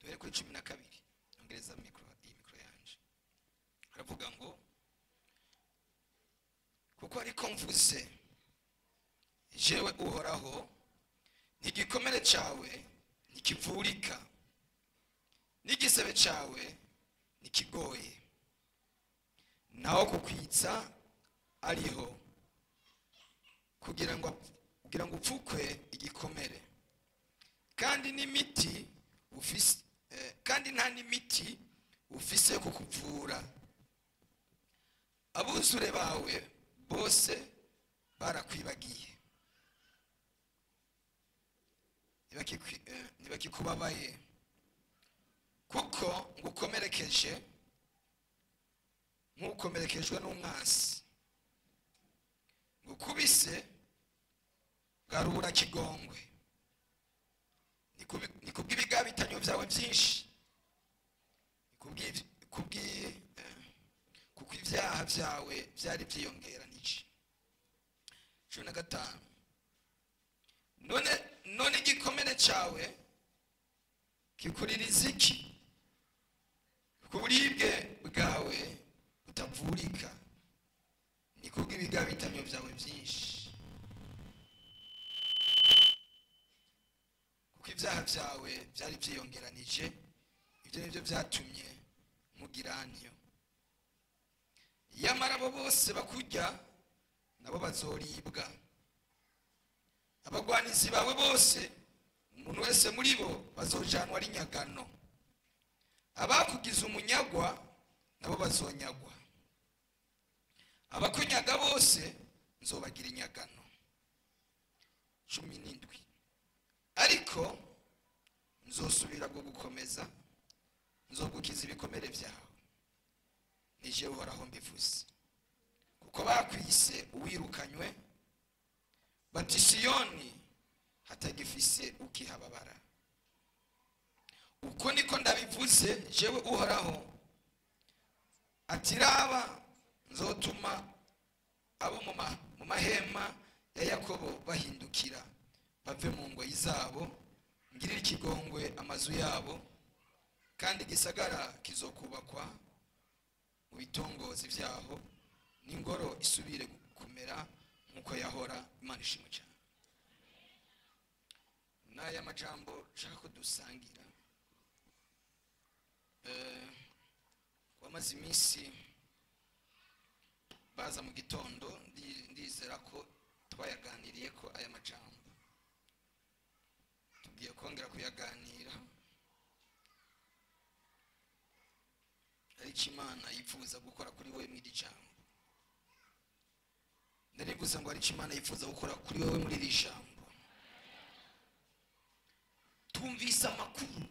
duhere kuri 12 ongereza mikro yanje. Aravuga ngo kuko ariko mvuze jewe uhoraho n'igikomere cyawe nikivurika n'igisebe cyawe nikigoye naho kukwitsa ariho kugira ngo upfukwe igikomere kandi n'imiti ufise kandi nta n'imiti ufise kukuvura abuzure bawe bose barakwibagiye ntibakikubabaye kuko ngukomerekeje nk'ukomerekejwe n'umwasi ngukubise garura kigongwe ni kubw'ibigabitanyo byawe byinshi kuko ibyaha byawe byari byiyongeranije. 15 none igikomere cyawe kikuririza iki ku buribwe bwawe utavurika ni kubw'ibigabitanyo byawe byinshi kuko ibyaha byawe byari byiyongeranije ibyo nibyo byatumye mugiranyo yamara abo bose bakujya nabo bazoribwa abagwanizi bawe bose umuntu wese muri bo bazojanwa ari nyagano abakugize umunyagwa nabo bazonyagwa abakunyaga bose nzobagira inyagano. 17 ariko nzosubira gukomeza nzogukiza ibikomere byawe nije uhoraho mbivuze kuko bakwise uwirukanywe bati Siyoni hatagifise ukihababara uko niko ndabivuze jewe uhoraho atiraba nzotuma abo mu mahema ya Yakobo bahindukira bave mu ngoyi zabo ngirira ikigongwe amazu yabo kandi gisagara kizokubakwa mu bitongozi byaho n'ingoro isubire kumera nkuko yahora. Imana ishimwe cyane. Naya majambo nshaka dusangira wamaze iminsi baza mu gitondo ndizera ko twayaganiriye ko aya majambo tugiye kongera kuyaganira ariko Imana yifuza gukora kuri wowe muri jambo ndarivuze ngo ariko Imana yifuza gukora kuri wowe muri iri jambo. Tumvise amakuru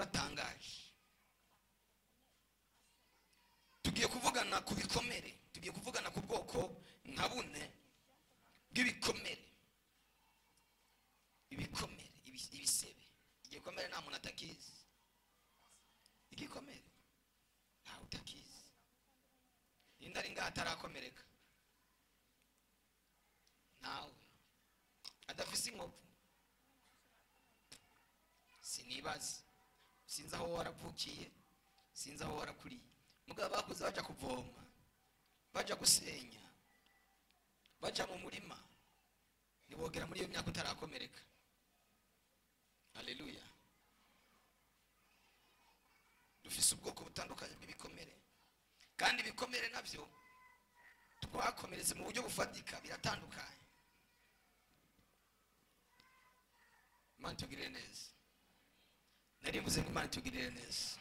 atangaje tugiye kuvugana ku bikomere tugiye kuvugana ku bwoko nka bune bw'ibikomere ibisebe igikomere nta muntu atakizi igikomere nta utakizi indari ngaha atarakomereka nawe adafise inkovu sinibazi sinzi aho waravukiye sinzi aho warakuriye mugabo bakuze baja kuvoma baja gusenya baja mu murima nibogera muri iyo myaka utarakomereka. Haleluya. Dufise ubwoko butandukanye bw'ibikomere kandi ibikomere navyo twakomeretse mu buryo bufatika biratandukanye. Imana tugirire neza. Narivuze ngo Imana tugirire neza.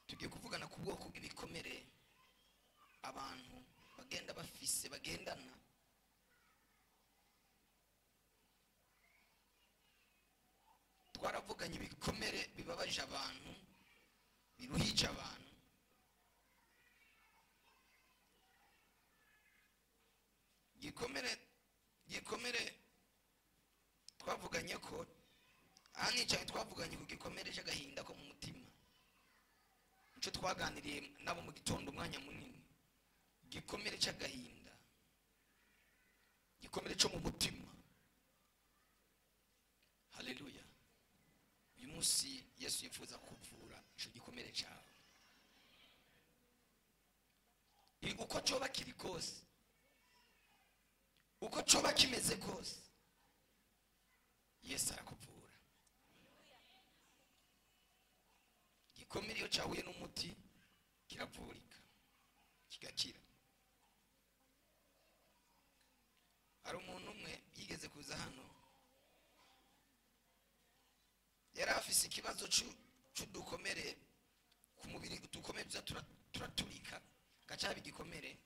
Tugiye kuvugana ku bwoko bw'ibikomere abantu bagenda bafise bagendana twaravuganye ibikomere bibabaje abantu biruhije abantu gikomere twavuganye ko ahani cyane twavuganye ku gikomere cy'agahinda ko mu mutima icyo twaganiriye nabo mu gitondo umwanya munini gikomere cy'agahinda igikomere cyo mu mutima. Haleluya. Uyu munsi Yesu yifuza kuvura icyo gikomere cyawe. Uko cyoba kiri kose, uko cyoba kimeze kose, Yesu arakuvura. Igikomere iyo cyahuye n'umuti kiravurika kigakira. Hari umuntu umwe yigeze kuza hano, yari afise ikibazo cy'udukomere ku mubiri, udukomere turaturika gacaba igikomere.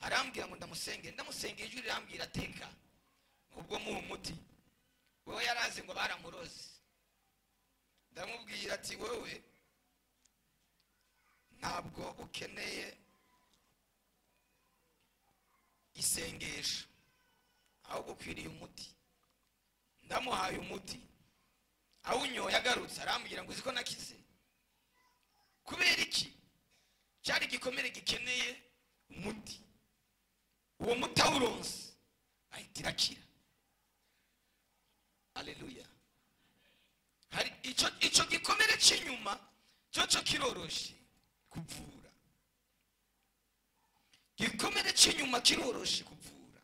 Arambwira ngo ndamusenge ijwi rirambwira teka ubwo mu umuti. Wewe yarazi ngo baramuroze. Ndamubwira ati wewe ntabwo ukeneye isengesho, ahubwo ukwiriye umuti. Ndamuhaye umuti, awunyoye agarutse arambwira ngo uziko nakize. Kubera iki? Cyari igikomere gikeneye umuti. Uwo muti awuronse ahita irakira. Haleluya. Hari icyo gikomere cy'inyuma cyo kiroroshe kuvura. Gikomere cy'inyuma kiroroshe kuvura.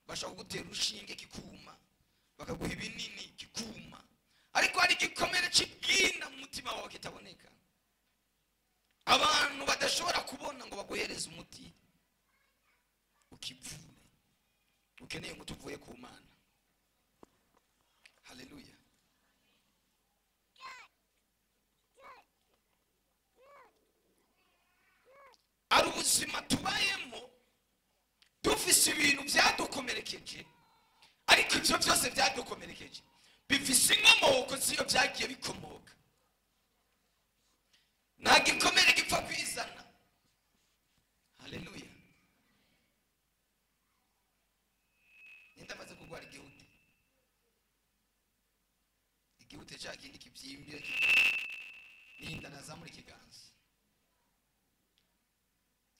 Bashaka kugutera urushinge kikuma, bakaguha ibinini kikuma. Ariko hari igikomere cy'igina mu mutima wawe kitaboneka. Abantu badashobora kubona ngo baguhereze umuti ukivure. Ukeneye umuti uvuye ku Mana. Haleluya. Ari ubuzima tubayemo dufise ibintu byadukomerekeje, ariko ibyo byose byadukomerekeje bifise inkomoko z'iyo byagiye bikomoka. Nta gikomere gipfa kwizana. Haleluya. Ndamaze kugwara igihute cya kindi kibyimbye n'inda nazamura ikiganza.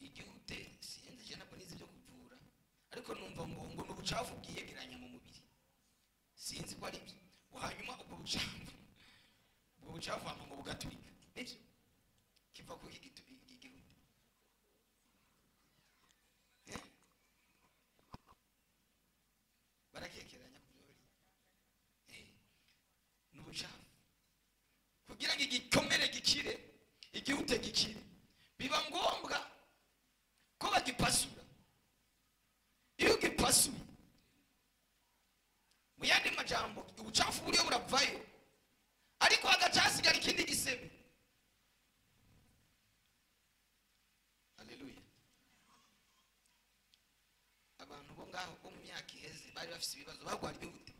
Igihute sinzi je nabwo nizi byo kuvura, ariko numva ngo n'ubucafu bwiyegeranya mu mubiri. Sinzi ko ari byo. Hanyuma ubwo bucafu hama ngo bugaturika. Nibyo kiva ku igihute. Barakekeranya kubyori. N'ubucafu. Kugira ngo igikomere gikire, igihute gikire, biba ngombwa ko bagipasura. Iyo gipasuye, mu yandi majambo ubucafu buriyo buravayo, ariko hagacasigara ikindi gisebe. Haleluya. Abantu bo ngaho bo mu myaka iheze bari bafise ibibazo bagwara igihute.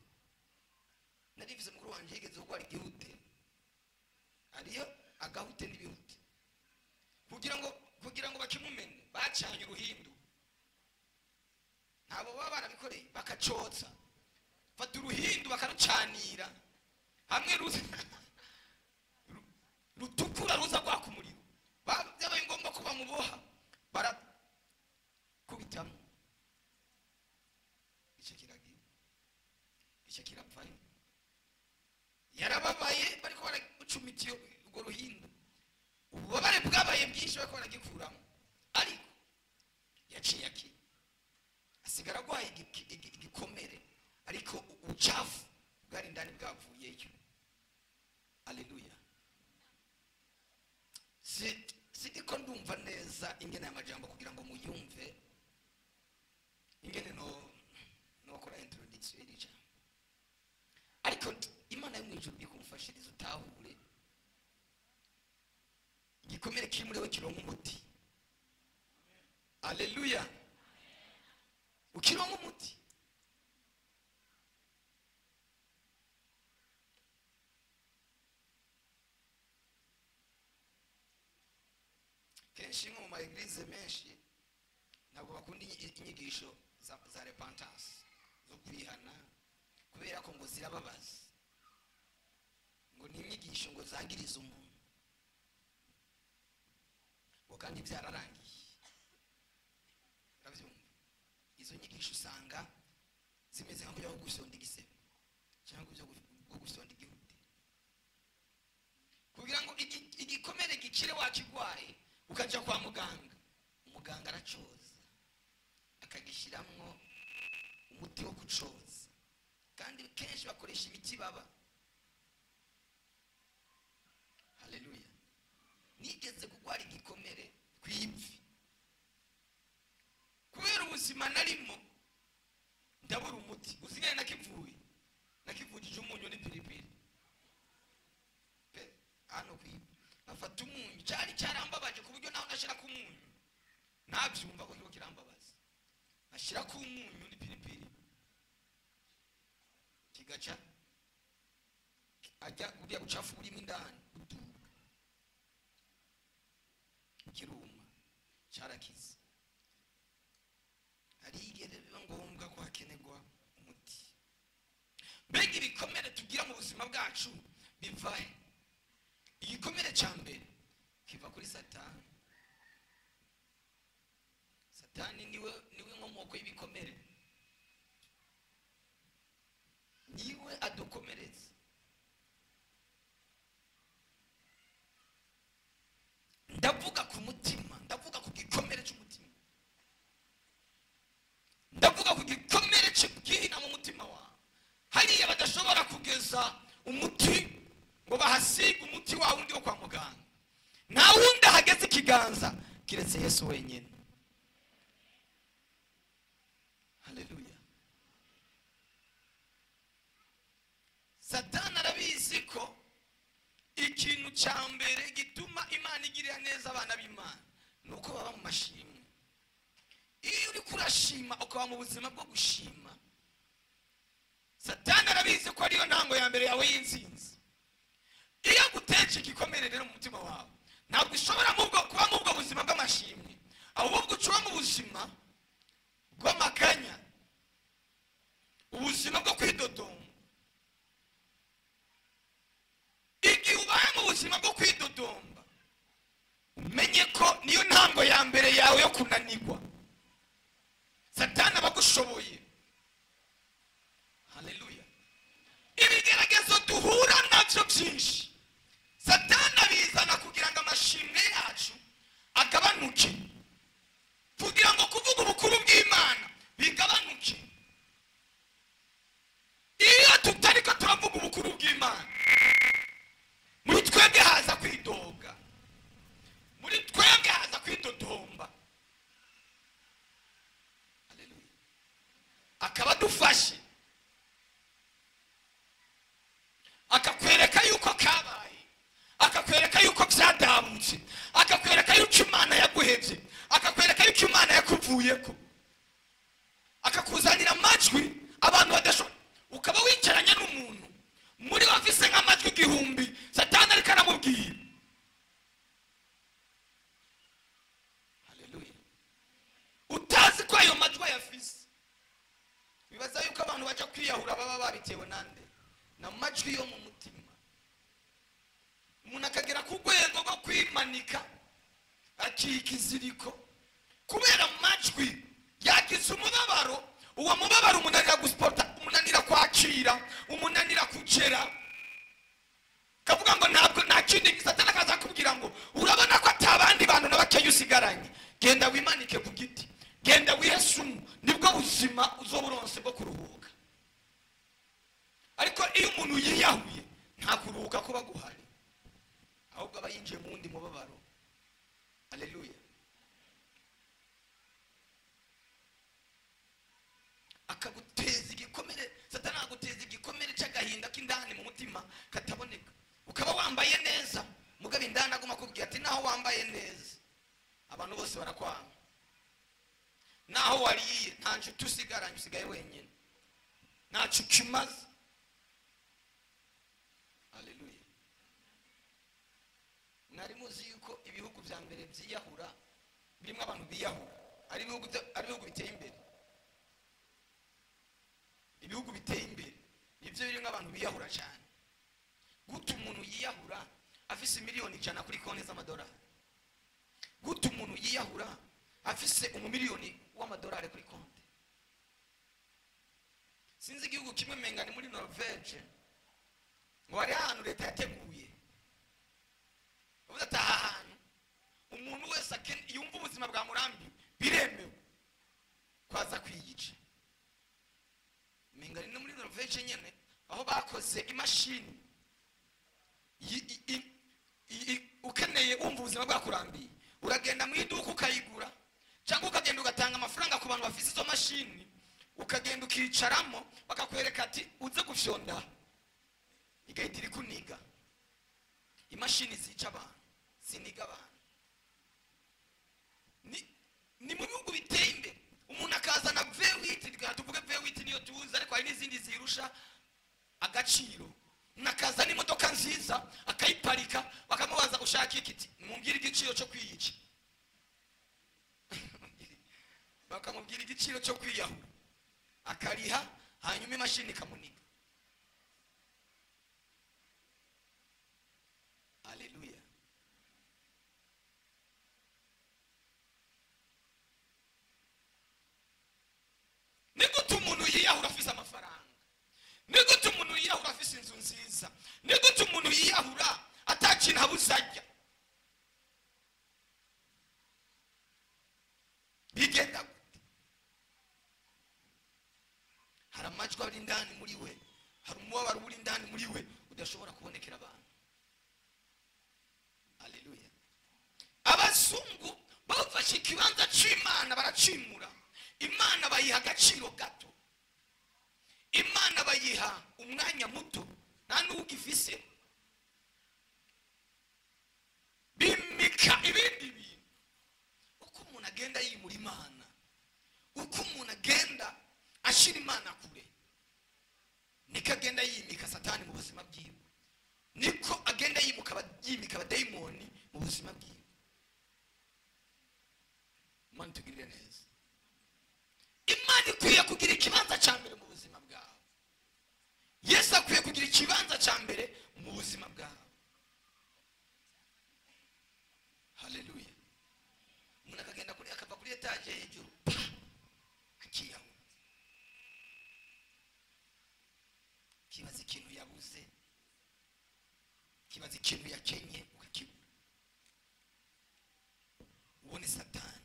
Narivuze mukuru wanje yigeze gukora igihute. Ariyo agahute n'ibihute. Kugira ngo bakimumene bacanye uruhindu. Abo baba barabikoreye bakacotsa. Fata uruhindu bakarucanira. Hamwe rutukura ruza kwaka umuriro. Byabaye ngombwa ko bamuboha. Barakubitamo. Icyo kirapfaye. Yarababaye bariko baragucumitiye urwo ruhindu. Ububabare bwabaye bwinshi bariko baragikuramo. Ariko yaciye aki. Asigara gwaye igikomere, ariko ubucafu bwari ndani bwavuyeyo. Haleluya. Sidiko ndumva neza ingene y'amajambo kugira ngo muyumve ingene no kora introduction y'ija. Ariko Imana yo mwijuru ikumfashiriza utahure igikomere kiri muri we kironka umuti. Haleluya. Ukironka umuti. Kenshi mu maeglize menshi ntabwo bakunda inyigisho za repentance zo kwihana, kubera ko ngo zirababaza, ngo ni inyigisho ngo zangiriza umuntu, ngo kandi byararangiye. Urabyumva? Izo nyigisho usanga zimeze nko byo gusonda igisebe cyangwa byo gusonda igihute, kugira ngo igikomere gikire wakigwaye ukaja kwa muganga, umuganga aracoza akagishiramwo umuti wo kucoza, kandi kenshi bakoresha imiti baba. Haleluya. Nigeze kugwara igikomere kwivi kubera ubuzima narimo ndabura umuti, usigaye nakivujije umunyu n'ipiripiri hano kwivi, afata umunyu cyarambabaje ku buryo naho nashira ku munyu nabyumva ko kirambabaza, ashira ku munyu n'ipiripiri kigaca ajya uriya bucafu burimo indani uduka kiruma, cyarakize. Hari igere biba ngombwa ko hakenerwa umuti. Mbega ibikomere tugira mu buzima bwacu bivahe? Igikomere cya mbere kiva kuri Satani. Satani niwe nkomoko y'ibikomere, niwe adukomereza. Ndavuga ku mutima, ndavuga ku gikomere cy'umutima, ndavuga ku gikomere cy'ubwina mu mutima wawe. Hariya badashobora kugeza umuti ngo bahasiga umuti wawe undi wo kwa muganga, nta wundi hageze ikiganza kiretse Yesu wenyine. Haleluya. Satani arabizi ko ikintu cya mbere gituma Imana igirira neza abana b'Imana nuko baba mu mashimwe. Iyo uri kurashima ukaba mu buzima bwo gushima, Satani arabizi ko ariyo ntango ya mbere yawe y'insinzi. Iyo guteje igikomere rero mu mutima wawe, ntabwo ushobora kuba mu bwo buzima bw'amashimwe, ahubwo ucuba mu buzima bw'amakanya, ubuzima bwo kwidodoma. Igihe ubaye mu buzima bwo kwidodomba, umenye ko niyo ntango ya mbere yawe yo kunanirwa. Satani abagushoboye. Haleluya. Ibigeragezo duhura nabyo byinshi, Satani abizana kugira ngo amashimwe yacu agabanuke, kugira ngo kuvuga ubukuru bw'Imana bigabanuke. Iyo tutari ko turavuga ubukuru bw'Imana, muri twebwe haza kwidoga, muri twebwe haza kwidodomba. Haleluya. Akaba dufashe, akakwereka yuko kabaye, akakwereka yuko byadabutse, akakwereka yuko Imana yaguhebye, akakwereka yuko Imana yakuvuyeko, akakuzanira amajwi abantu badashobora. Ukaba wicaranye n'umuntu muri bafise nk'amajwi 1000, Satani ariko aramubwira. Haleluya. Utazi ko ayo majwi yafise, bibaza yuko abantu baje kwiyahura baba babitewe nande na majwi yo mu mutima. Umuntu akagera ku rwego rwo kwimanika akikiziriko kubera majwi yagize umubabaro. Uwo mubabaro umunanira gusporta, umunanira kwakira, umunanira kugera, kavuga ngo ntabwo nta kindi. Satani akaza kubwira ngo urabona ko atabandi bantu n'abakeye usigaranye, genda wimanike ku giti, genda wihesumu, nibwo buzima uzoburonse bwo kuruhuka. Ariko iyo umuntu yiyahuye nta kuruhuka kuba guhari, ahubwo aba yinjiye mu wundi mubabaro. Haleluya. Akaguteza igikomere, Satani aguteza igikomere cy'agahinda k'indani mu mutima kataboneka. Ukaba wambaye neza, mugabe indani aguma kubwira ati naho wambaye neza abantu bose barakwanga, naho wariye nta nshuti usigaranye, usigaye wenyine, ntacyo ukimaze. Haleluya. Nari muzi yuko ibihugu bya mbere byiyahura birimo abantu biyahura ari ibihugu biteye imbere. Ibihugu biteye imbere nibyo birimo abantu biyahura cyane. Guta umuntu yiyahura afise miliyoni 100 kuri konti z'amadolari, guta umuntu yiyahura afise $1 million kuri konti. sinzi igihugu kimwe mengani muri Norvege ngo hari ahantu leta yateguye uvuze ati aha hantu umuntu wese yumva ubuzima bwa murambi biremewe kwaza kwiyica. Mengani no muri Norvege nyene aho bakoze imashini ukeneye umva ubuzima bwakurambiye uragenda mu iduka ukayigura cyangwa ukagenda ugatanga amafaranga ku bantu bafite izo mashini ukagenda ukicaramo bakakwereka ati uze gufyonda igahita iri kuniga. Imashini zica abantu siniga abantu. Ni mu bihugu biteye imbere umuntu akazana V8 tuvuge V8 niyo tuzi ariko hari n'izindi zirusha agaciro nakaza n'imodoka nziza akayiparika bakamubaza ushaka iki mumbwira igiciro cyo kwiyica bakamubwira igiciro cyo kwiyaho akariha hanyuma imashini ikamuniga. Haleluya. Nigute umuntu yiyahura afise amafaranga? Nigute umuntu yiyahura afise inzu nziza? Nigute umuntu yiyahura atakintu abuzajya? Bigenda gute? Hari amajwi ari indani muri we, hari umubabaro uri indani muri we udashobora kubonekera abantu. Haleluya. Abazungu bafashe ikibanza cy'Imana baracimura. Imana bayiha agaciro gato, Imana bayiha umwanya muto nta n'ugifise, bimika ibindi bintu. Uko umuntu agenda yimura Imana, uko umuntu agenda ashira Imana kure, niko agenda yimika Satani mu buzima bwiwe, niko agenda yimika abadayimoni mu buzima bwiwe. Imana tugirire neza. Imana ikwiye kugira ikibanza cya mbere mu buzima bwawe. Yesu akwiye kugira ikibanza cya mbere mu buzima bwawe. Haleluya. Umuntu akagenda akava kuri etaje hejuru akiyaho, kibaza ikintu yabuze, kibaza ikintu yakenye ukakibura. Uwo ni Satani.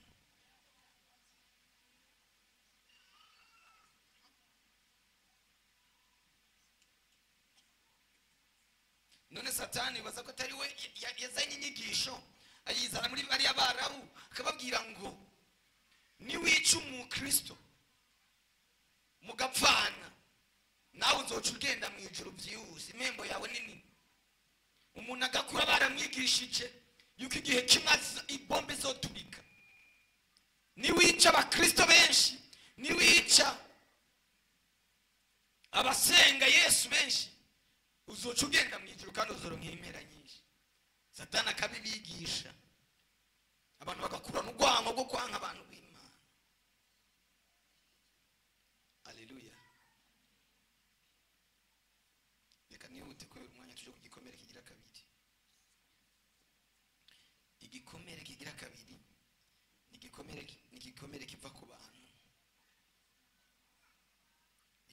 None Satani baza ko atari we yazanye inyigisho ayizana muri bari abarabu akababwira ngo niwica umukristo mugapfana nawe uzoca ugenda mu ijuru byihuse, impembo yawe nini. Umuntu agakura baramwigishije yuko igihe kimaze ibombe zoturika. Niwica abakristo benshi, niwica abasenga Yesu benshi, uzoca ugenda mu ijuru kandi uzoronka impera nyinshi. Satani akabibigisha abantu bagakura n'urwango rwo kwanga abantu b'Imana. Haleluya. Reka nihute ko umwanya tuje ku gikomere kigira kabiri. Igikomere kigira kabiri ni igikomere kiva ku bantu.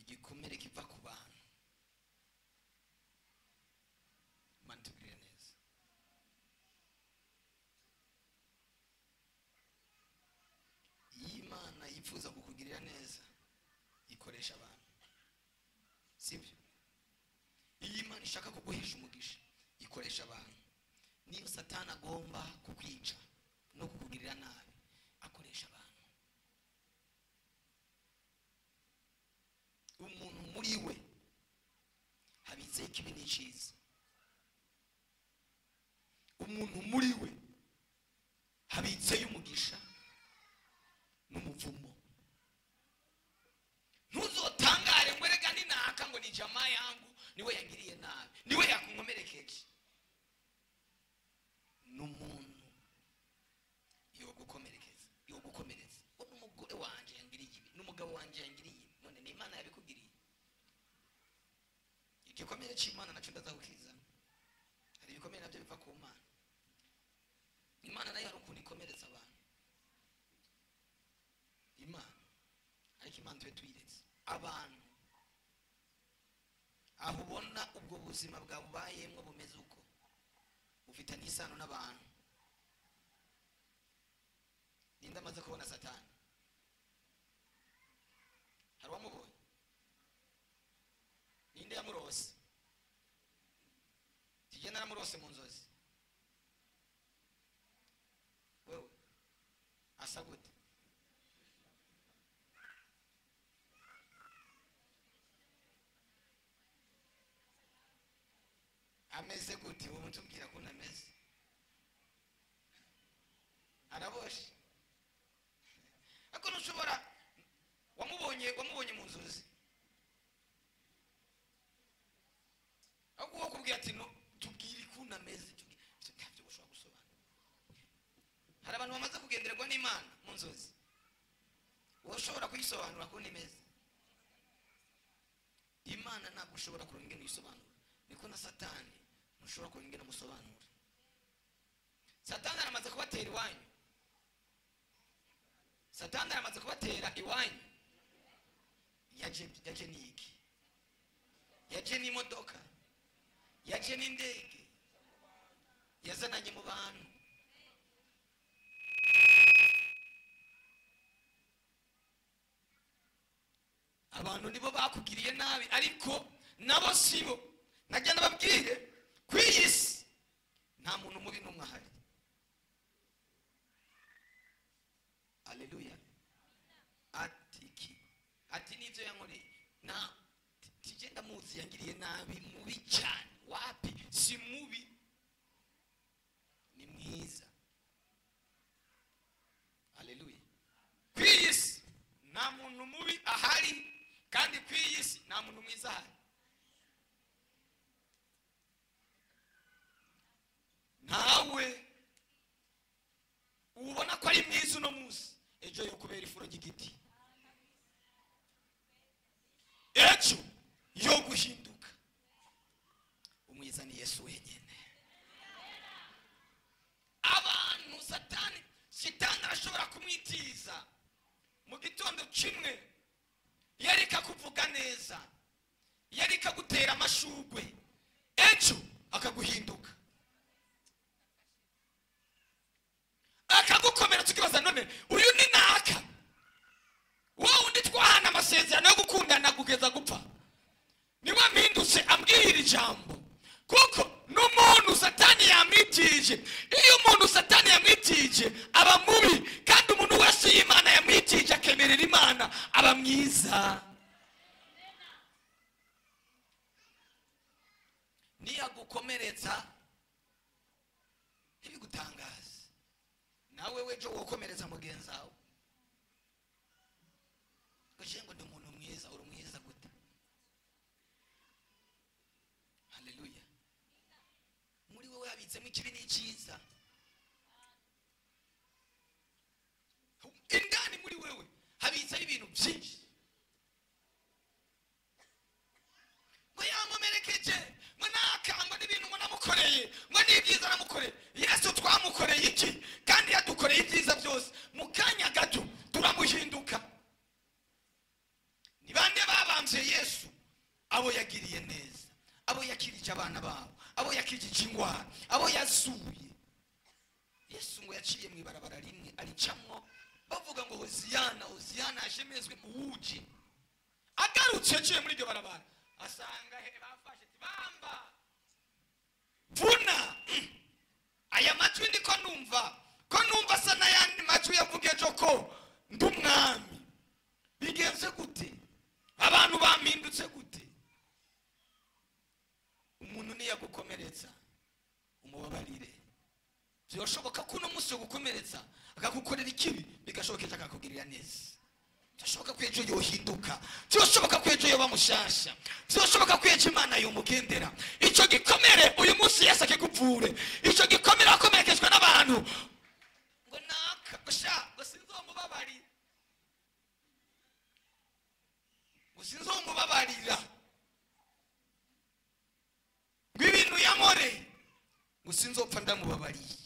Igikomere kiva ku bantu. Imana yifuza kukugirira neza ikoresha abantu, sibyo? Iyi Imana ishaka kuguhesha umugisha ikoresha abantu. Niyo Satani agomba kukwica no kukugirira nabi akoresha abantu. Umuntu muri we habitse ikibi n'icyiza. Umuntu muri we habitse y'umugisha n'umuvumo. Ntuzotangare ngo rega ninaka ngo ni jamaa yangu niwe yangiriye nabi, niwe yakunkomerekeje. N'umuntu yo gukomerekeza, yo gukomereza. Umugore wanje yangiriye ibi, n'umugabo wanje yangiriye ibi, none ni Imana yabikugiriye. Igikomere cy'Imana nacyo ndazagukiza. Hari ibikomere nabyo biva ku Mana. Imana nayo hari ukuntu ikomereza abantu. Imana ariko Imana twe tuyiretse abantu aho ubona ubwo buzima bwabubayemo bumeze uko ufite n'isano n'abantu. Ninde amaze kubona Satani? Hari uwamubonye? Ninde yamurose? Tijye naramurose mu nzozi. Wewe asa gute? Ameze gute? Uwo mutubwira ko nameze. Araboshe. Ako nushobora wamubonye mu nzozi. Ako wakubwira ati no tubwire ko nameze. Ntabyo ushobora gusobanura. Hari abantu bamaze kugendererwa n'Imana mu nzozi. Ushobora kuyisobanura ko nimeze. Imana ntabwo ushobora kurengera isobanura. Niko na Satani ntushobora kurengera musobanura. Satani aramaze kubatera iwanyu. Satani aramaze kubatera iwanyu. Yaje niki? Yaje n'imodoka. Yaje n'indege. Yazananye mu bantu. Abantu nibo bakugiriye nabi ariko nabo sibo. Najya nababwire kwiyisi nta muntu mubi n'umwe ahari. Haleluya. Ati nivyo yankore na tijenda muzi yangiriye nabi mubi cyane. Wapi? Si mubi, ni mwiza. Haleluya. Kwiyisi nta muntu mubi ahari kandi kwiyisi nta muntu mwiza ahari. Nawe ubona ko ari mwiza uno munsi, ejo yo kubera ifuro ry'igiti, ejo yo guhinduka. Umwiza ni Yesu wenyine. Abantu Satani arashobora kumwitiza mu gitondo kimwe, yareka kuvuga neza, yareka gutera amashugwe, ejo akaguhinduka. Akagukomera tukibaza none uyu ni naka? Wowe undi twahana amasezerano yo gukundana kugeza gupfa. Niwe mpindutse ambwira ijambo. Kuko n'umuntu Satani yamwitije. Iyo umuntu Satani yamwitije aba mubi, kandi umuntu wese Imana yamwitije akemerera Imana aba mwiza. Niyagukomeretsa ibigutangaza, nawe wejo wokomereza mugenzi wawe. Kujengo ndi umuntu mwiza, uri mwiza gute? Haleluya. Muri wewe habitsemo ikibi n'icyiza. Indani muri wewe habitse ibintu byinshi. Ngo yamumerekeje, ngo nakamba n'ibintu ngo namukoreye, ngo n'ibyiza namukoreye. Yesu twamukoreye iki? Kandi yadukoreye ibyiza byose. Mu kanya gato turamuhinduka. Ni bande babambye Yesu? Abo yagiriye neza, abo yakirije abana babo, abo yakirije ingwara, abo yasuye. Yesu ngo yaciye mu ibarabara rimwe aricamwo, bavuga ngo Hoziyana ashemezwe mu wuji. Agarutse yaciye muri iryo barabara, asanga bafashe bamba vuna. Aya matwi ndiko numva sana yandi matwi yavuge joko ndumwami. Bigenze gute? Abantu bampindutse gute? Umuntu niyagukomeretsa umubabarire. Byoshoboka ko uno munsi gukomeretsa akagukorera ikibi, bigashobokeza akakugirira neza. Byoshoboka ko ejo yohinduka, byoshoboka ko ejo yoba mushasha, byoshoboka ko ejo Imana yomugendera. Icyo gikomere uyu munsi Yesu akigupfure. Icyo gikomere akomerekejwe n'abantu ngo naka ngo sinzomubabarira, ngo sinzomubabarira, ngo ibintu yamore, ngo sinzopfa ndamubabariye.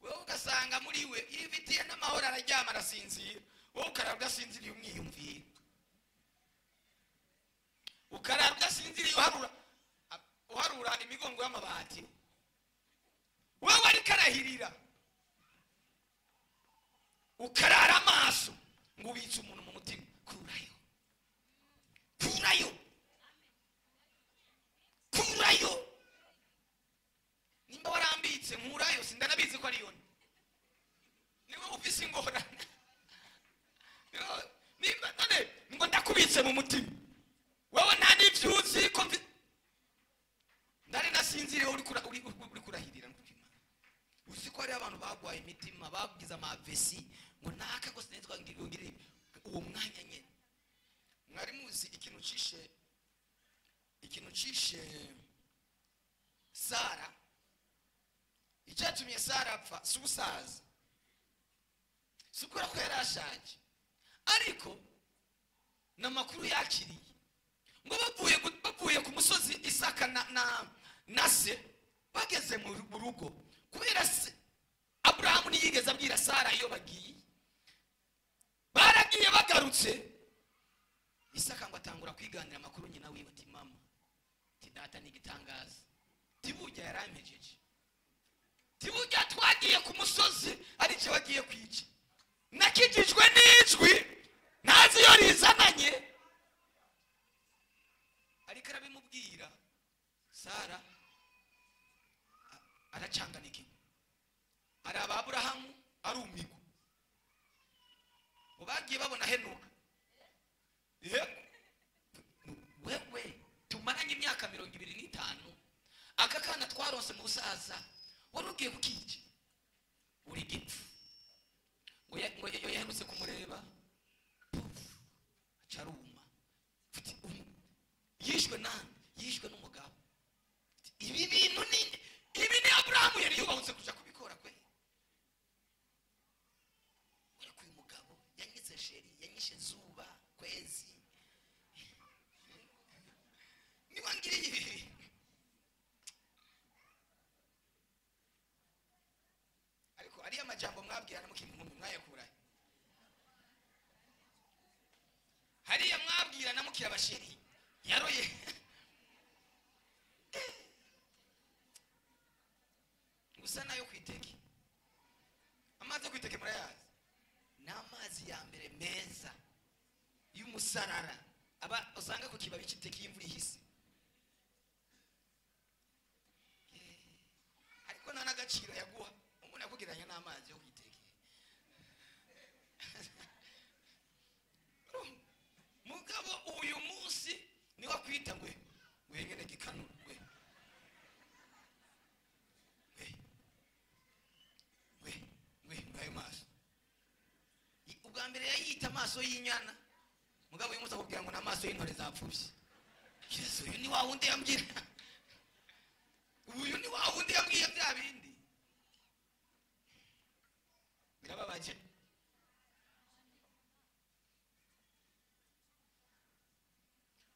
Wewe ugasanga muri we yifitiye n'amahoro, araryama arasinzira, wowe ukarabwa asinziriye umwiyumvira. w'amabati wewe ariko arahirira ukarara amaso ngo ubitse umuntu mu mutima. Kurayo nimba warambitse nkurayo sindanabizi ko ari yone niwe ufise ingorane nimba none ngo ndakubitse mu mutima wewe nta n'ivyuzi ko ndari nasinzire uri kurahirira n'ukima uzi ko ari abantu bagwaye imitima bagize amavesi ngo naka ngo sinetwa ngire uwo mwanya nyene. Mwari muzi ikintu cishe Sara, icyatumye Sara apfa si ubusaza, si ukora ko yarashaje, ariko n'amakuru yakiriye ngo bavuye ku musozi Isaka na se bageze mu rugo, kubera se Abrahamu ntiyigeze abwira Sara iyo bagiye, baragiye bagarutse Isaka ngo atangura kwiganira amakuru nyina wiwe ati mama tidata n'igitangaza tibujya yarampejeje tibujya twagiye ku musozi ari cyo bagiye kwica nakijijwe n'ijwi ntazi iyo rizananye, ariko arabimubwira Sara aracanganikiwe araba Abrahamu arumigo ubagiye babona Henuka wewe tumaranye imyaka 25 aka kana twarose mu busaza warugiye kukica uri gipfu ngo yaherutse kumureba acaruma yishwe n'umugabo. Ibi bintu ni Abrahamu yari yubahutse kuja kubikora kwe ariko uyu mugabo yanyitse sheri yanyishe zuba kwezi niwangiriye ibi ariko ari amajambo mwabwirana mukintu mwayakura hariya mwabwirana mukira basheri yaroye gusa nayo kwiteke amazi kwiteke murayazi n'amazi ya mbere meza y'umusarara aba usanga ku kibabi cy'iteke y'imvura ihise, ariko nta n'agaciro yaguha umuntu yakugiranya n'amazi yo kwiteke. Mugabo uyu munsi niwe kwita ngwe ngene gikanu ngayo maso ubwa mbere yayita amaso y'inyana, mugabo uyu munsi akubwira ngo n'amaso y'intore zapfubye. Yesu uyu ni wa wundi yambwira uyu ni wa wundi yambwiye bya bindi birababaje.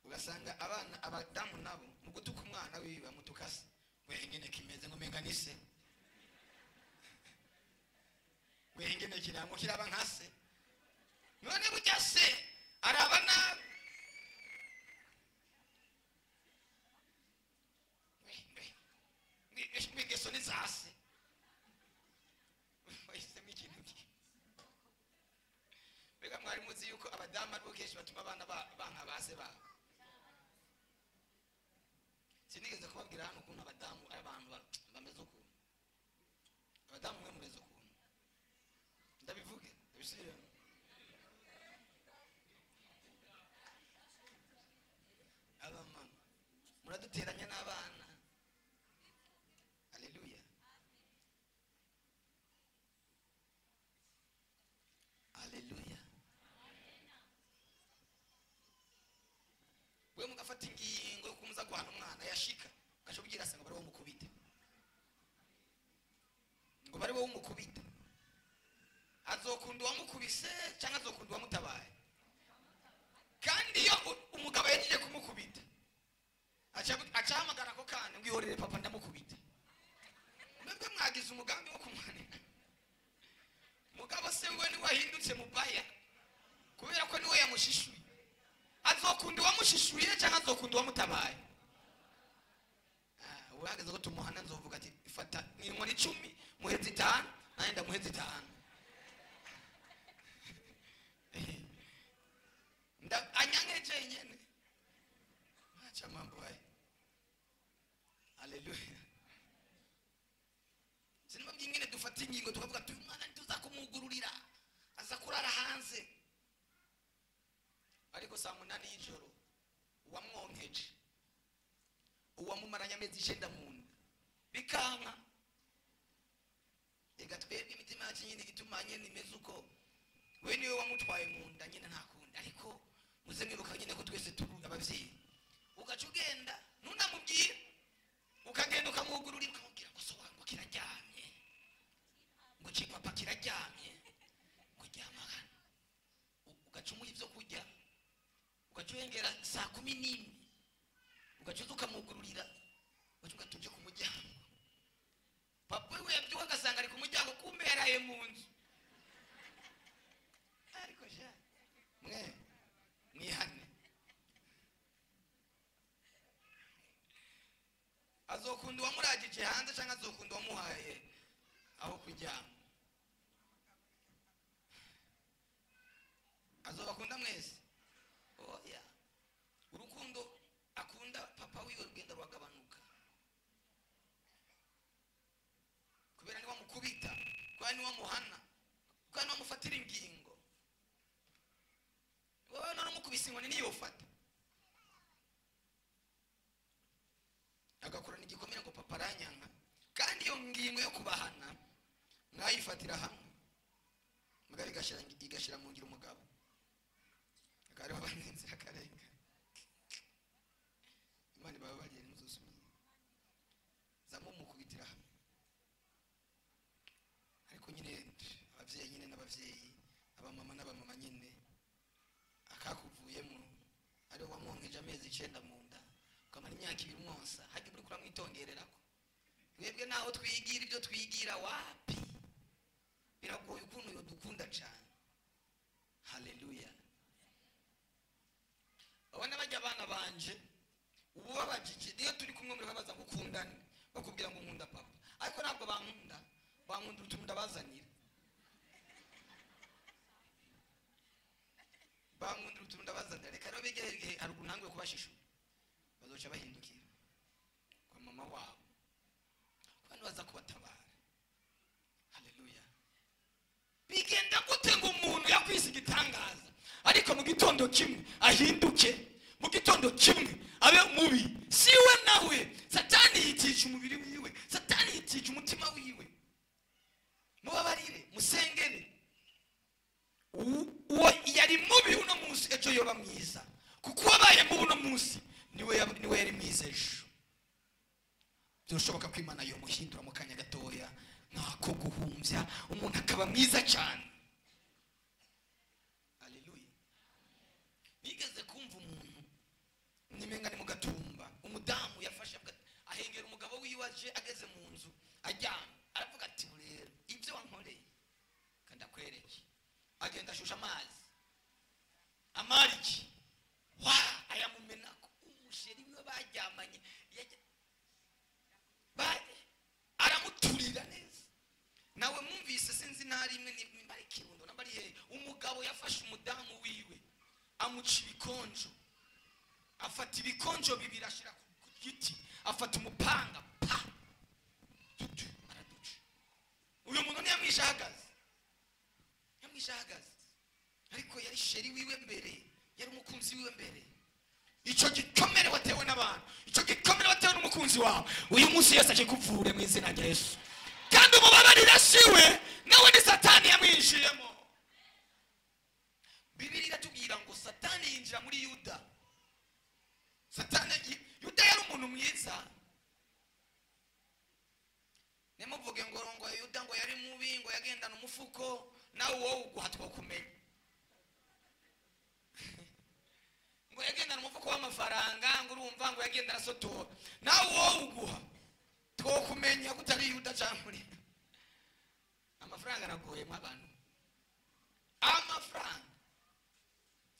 Ugasanga abana abadamu nabo mu gutuka umwana wiba mutukase wengene kimeze ngo menganise wengene kirango kiraba nkase none burya se araba nabi mwigeso ni zase wahisemo ikintu ki mbega mwari muzi yuko abadamu aribo kenshi batuma abana banka base babo. Sinigeze kubabwira hano ukuntu abadamu ari abantu bameze ukuntu abadamu mwe mureze ukuntu ndabivuge ndabisubire abamama muraduteranya n'abana. Haleluya haleluya. We mugafata ingingo yo kumuza guhana umwana yashika ukashobwira asa ngo bari umukubita ngo bari umukubita azokunda wamukubise cyangwa azokunda wamutabaye. Kandi iyo umugabo yagiye kumukubita acahamagara ko kandi ngihorere papa ndamukubita, mwebwe mwagize umugambi wo kumwanira. Mugabo se we ni wahindutse mubaya kubera ko niwe yamushishuye. Azokunda wamushishuye cyangwa azokunda wamutabaye. Urageze ko ngo ni 10 muheze 5 naenda muheze 5 nda anyangeje nyene acha mambo haya. Haleluya. Sinema byingine dufata ingingo tukavuga tu mwana tuzakumugururira aza kurara hanze, ariko saa 8 y'ijoro uwamwonkeje uwamumaranya amezi 9 mu nda bikanka, ega twebwe imitima yacu nyine gitumanye nimeze uko we niwe wamutwaye mu nda nyine ntakunda, ariko muze mwibuka nyine ko twese turi abavyeyi. Ugaca ugenda nunamubwira ukagenda ukamugururira ukamubwira ngo so wangu kiraryamye, ngo papa kiraryamye, ngo ryama hano. Ugaca umuha ivyo kurya, ugaca uhengera saa 11 ugaca ukamugururira ugaca tuje ku muryango. Papa we yabyuka agasanga ari ku muryango kumbe yaraye mu nzu. Ariko sha mwihane azokunda uwamuragije hanze cyangwa azokunda uwamuhaye aho kuryama? Azobakunda mwese? Oya. Urukundo akunda papa wiwe rugenda rwagabanuka kubera ni wamukubita, kwa ni wamuhana, kwa ni wamufatira ingingo. Wowe none mukubise inkoni niyo ufata agakora n'igikomere ngo papa aranyanga, kandi iyo ngingo yo kubahana mwayifatira hamwe mugari igashira mu ngiro umugabo akari abanenze akarenga. Imana baba bagiye muzosubira zamo mukubitira hamwe, ariko nyine abavyeyi nyine n'abavyeyi abamama n'abamama nyine akakuvuyemo ari wamwongeje amezi 9 mu nda ukamara imyaka 2 mwonsa haje muri kura mwitongererako. Twebwe naho twigira ibyo twigira wapi, biragoye ukuntu yo dukunda cyane. Haleluya. Abana bajya abana banje ubu babajije niyo turi kumwe muri babaza gukundana bakubwira ngo nkunda papa, ariko ntabwo bankunda utumunda bazanira bankunda utumunda bazanira. Reka rero begereye hari ubuntangwe kubashishura bazoca bahindukira kwa mama wabo kandi baza kubatabara. Haleluya. Bigenda gute ngo umuntu yakwise igitangaza ariko mu gitondo kimwe ahinduke, mu gitondo kimwe abe mubi? Siwe nawe satani yitije umubiri wiwe, satani yitije umutima wiwe. Mubabarire musengere uwo yari mubi uno munsi ejo yoba mwiza, kuko wabaye mu uno munsi niwe yari mwiza ejo. Byoshoboka ko Imana yo muhindura mu kanya gatoya ntako guhumvya umuntu akaba mwiza cyane. Haleluya. Bigeze kumva umuntu nimenga ni mu Gatumba umudamu yafashe ahengera umugabo wiwe aje ageze mu nzu ajyana aravuga ati rero ibyo wankoreye kandi akwereke. Agenda ashusha amariki wa ayamumenako umusheri wiwe bajyamanye aramuturira neza. Nawe mwumvise sinzi ntari imwe nimbari Kirundo nambari he umugabo yafashe umudamu wiwe amuca ibikonjo, afata ibikonjo bibiri ashira ku giti, afata umupanga pa araduca. Uyu muntu ntiyamwishagaze ariko yari sheri wiwe mbere, yari umukunzi wiwe mbere. Icyo gikomere watewe n'abantu, icyo gikomere watewe n'umukunzi wawe, uyu munsi Yesu aje kuvure mu izina rya Yesu. Kandi umubabarira siwe nawe ni satani yamwinjiyemo. Bibiri iratubwira ngo satani yinjira muri Yuda. Yuda yari umuntu mwiza. Nemuvuge ngo Yuda ngo yari mubi, ngo yagendana umufuko, nawe wowe uguhatwa kumenya. Ngo yagendana umufuko w'amafaranga, ngo urumva ngo yagendana sotora, nawe wowe uguha two kumenya kutari Yuda cyangwa amafaranga aragoye mw'abantu. Amafaranga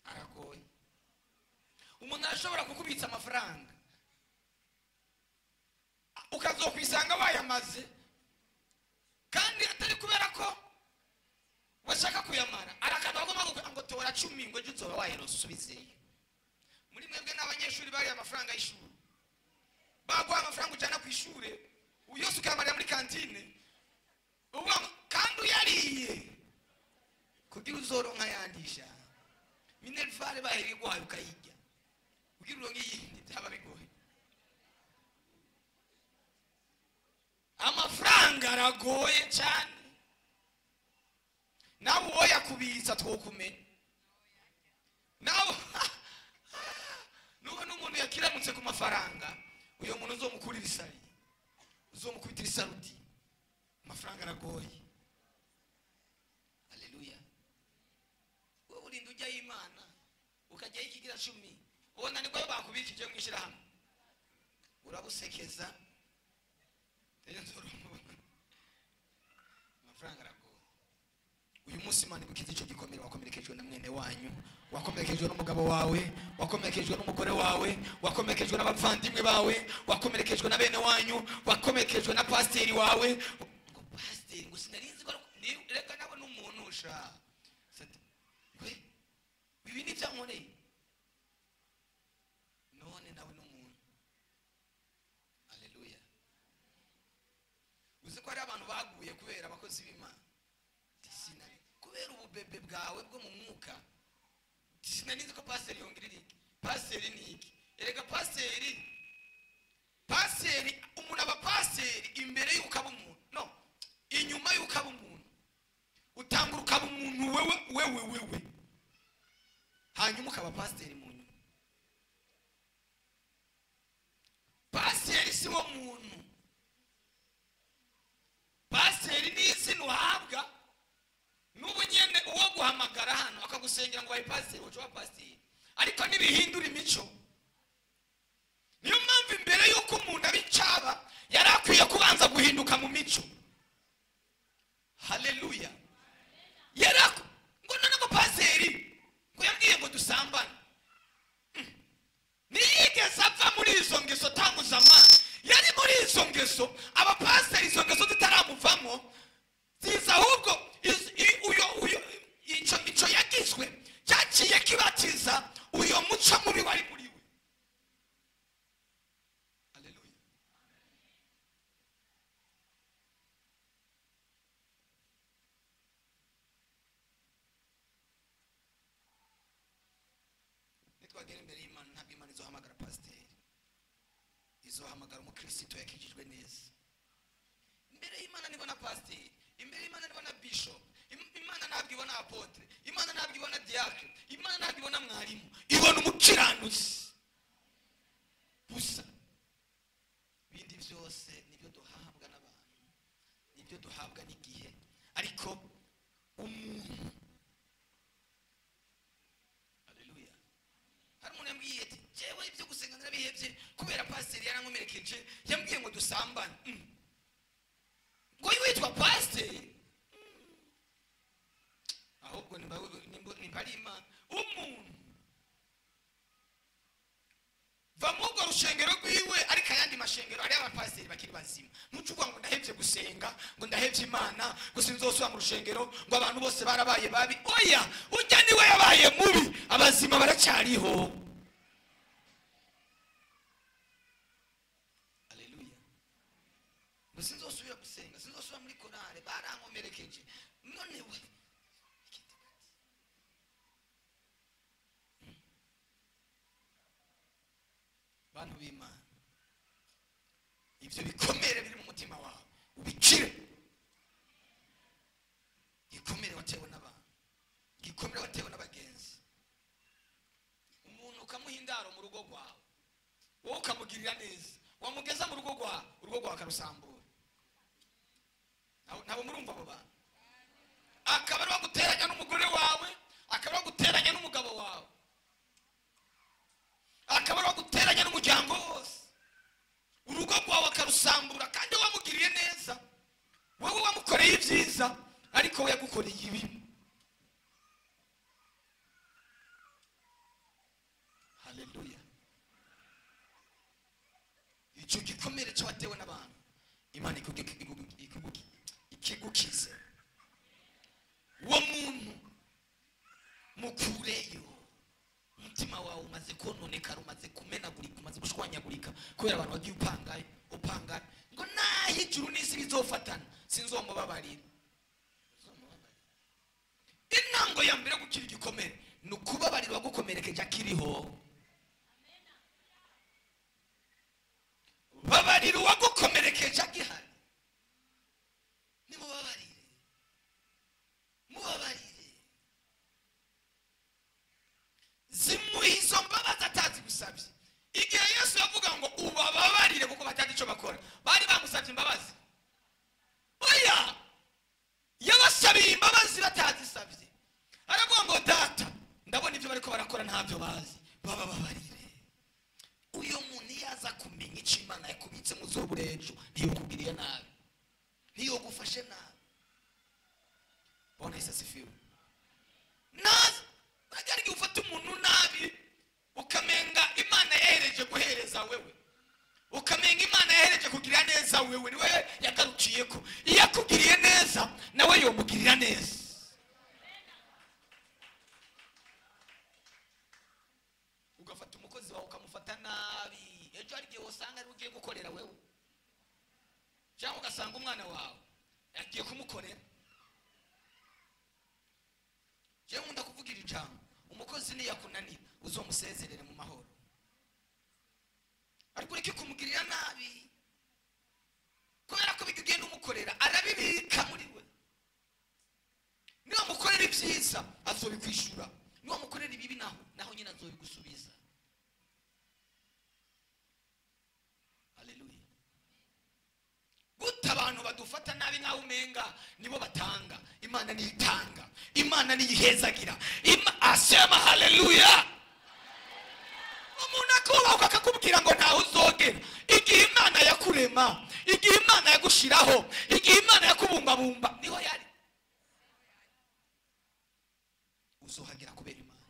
aragoye. Umuntu arashobora kukubitsa amafaranga ukazokwisanga bayamaze 10 ngo uzoba waherose usubizeyo. Muri mwebwe n'abanyeshuri bari amafaranga y'ishuri bagwa amafaranga ujana ku ishuri uyose ukamarira muri kantine uba kandi uyariye kugira uzoronka yandisha minervale baheri guhaye ukayijya kugira uronke yindi byaba bigoye. Amafaranga aragoye cyane nawe woya kubitsa twokumenya nawe nubona umuntu yakiramutse ku mafaranga uyo muntu uzomukurira isari uzomukubitira isaruti. Amafaranga aragoye. Haleluya. Wowe urinda ujya y'Imana ukajya ikigira 10 ubona niko bakubikije mwishira hamwe urabusekeza amafaranga aragoye. Uyu munsi Imana igukiza icyo gikomere wakomerekejwe na mwene wanyu, wakomerekejwe n'umugabo wawe, wakomerekejwe n'umugore wawe, wakomerekejwe n'abavandimwe bawe, wakomerekejwe na bene wanyu, wakomerekejwe na pasiteri wawe. Ngo pasiteri ngo sinarinzi ko reka nawe n'umuntu usha we ibi ni byankoreye none nawe n'umuntu. Haleluya. Uzi ko ari abantu baguye kubera abakozi b'Imana kubera ububebe bwawe bwo mu mwuka. Sinanizi ko pasiteri yongirira iki pasiteri ni iki erega pasiteri umuntu aba pasiteri imbere y'uko aba umuntu no inyuma y'uko aba umuntu utangura ukaba umuntu wewe hanyuma ukaba pasiteri mu nyuma. Pasiteri si wo muntu. Pasiteri ni izina uhabwa n'ubu nyene uwo guhamagara hano akagusengera ngo bayi pasiteri ucoba pasiteri ariko nibihindura imico. Niyo mpamvu imbere y'uko umuntu abicaba yarakwiye kubanza guhinduka mu mico. Haleluya. Ngo none ko pasiteri ngo yabwiye ngo dusambane niyigeze apfa muri izo ngeso tanguza amana yari muri izo ngeso abapasiteri izo ngeso zitaramuvamo ziza ahubwo icyo yagizwe cyaciye kibatiza uyo muco mubi wari muri we. Haleluya. Nitwagera imbere y'Imana ntabwo Imana izohamagara pasiteri, izohamagara umukristo yakijijwe neza. Imbere y'Imana nibona pasiteri, imbere y'Imana nibona bishop, Imana ntabwo ibona apotre, Imana ntabwo ibona diacre, Imana ntabwo ibona mwarimu, ibona umukiranutsi gusa. Bindi byose nibyo duhabwa n'abantu, nibyo duhabwa n'igihe, ariko umuntu. Haleluya. Hari umuntu yambwiye ati jewe ibyo gusenga narabihebye kubera pasiteri yarankomerekeje yambwiye ngo dusambane. Ngo witwa pasiteri ahubwo nimbari Imana umuntu va mu rwo rushengero rwiwe ariko ayandi mashengero ari abapasiteri bakiri bazima. Ntucuvuga ngo ndahebye gusenga ngo ndahebye Imana ngo sinzosubira mu rushengero ngo abantu bose barabaye babi. Oya, ujya niwe yabaye mubi, abazima baracyariho. Haleluya. Ngo sinzosubira gusenga, sinzosubira muri korale barankomerekeje. None we bantu b'Imana ibyo bikomere biri mu mutima wawe ubikire. Gikomere watewe n'abantu, gikomere watewe n'abagenzi. Umuntu ukamuha indaro mu rugo rwawe wowe ukamugirira neza, wamugeza mu rugo rwawe akarusambura. Nabo murumva abo bantu akaba ari guteranya n'umugore wawe, akaba ari guteranya n'umugabo wawe, akaba ari guteranya n'umuryango wose. Urugo rwawe akarusambura kandi wamugiriye neza, wowe wamukoreye ibyiza ariko we yagukoreye ibi. Haleluya. Icyo gikomere cyo watewe n'abantu Imana ikigukize. Uwo muntu mukure rumaze kononekara, rumaze kumenagurika, rumaze gushwanyagurika kubera abantu bagiye upangaye ngo naho ijuru n'isi bizofatana sinzomubabarira. Intango ya mbere gukira igikomere ni ukubabarirwa gukomerekeje akiriho. Babarira uwagukomerekeje agihari. Nimubabarire, mubabarire. Zimuha izo mbabazi atazi gusabye. Igihe Yesu yavuga ngo ubababarire kuko batazi icyo bakora, bari bamusabye imbabazi? Oya, yabasabiye imbabazi batazisabye. Aravuga ngo data, ndabona ibyo bariko barakora ntabyo bazi, bababarire. Uyo muntu yaza kumenya icyo Imana yakubitse mu zoburejo, ntiyokugiriye nabi, ntiyogufashe nabi. Bona Yesu asifiwe. Naza bagari ufata umuntu nabi, ukamenga Imana yahereje guhereza wewe, ukamenga Imana yahereje kugira neza wewe, ni wewe yagarukiyeko. Iyo akugiriye neza nawe yomugirira neza. Ugafata umukozi wawe ukamufata nabi, ejo ari gihe usanga ari ugiye gukorera wewe, cyangwa ugasanga umwana wawe yagiye kumukorera. Je nkunda kuvugira ijambo, umukozi niyakunanira uzomusezerere mu mahoro, ariko ureke kumugirira nabi, kubera ko bigenda umukorera arabibika muri we. Niba mukorera ibyiza azobikwishura, niba mukorera ibibi naho nyine azobigusubiza. Haleluya. Guta abantu badufata nabi nkaho umenga nibo batanga, Imana ni itanga, Imana ni ihezagira. Asema haleluya. Umuntu akubaho akakubwira ngo ntaho uzogera, igihe Imana yakurema, igihe Imana yagushiraho, igihe Imana yakubumbabumba niho yari. Uzohagera kubera Imana.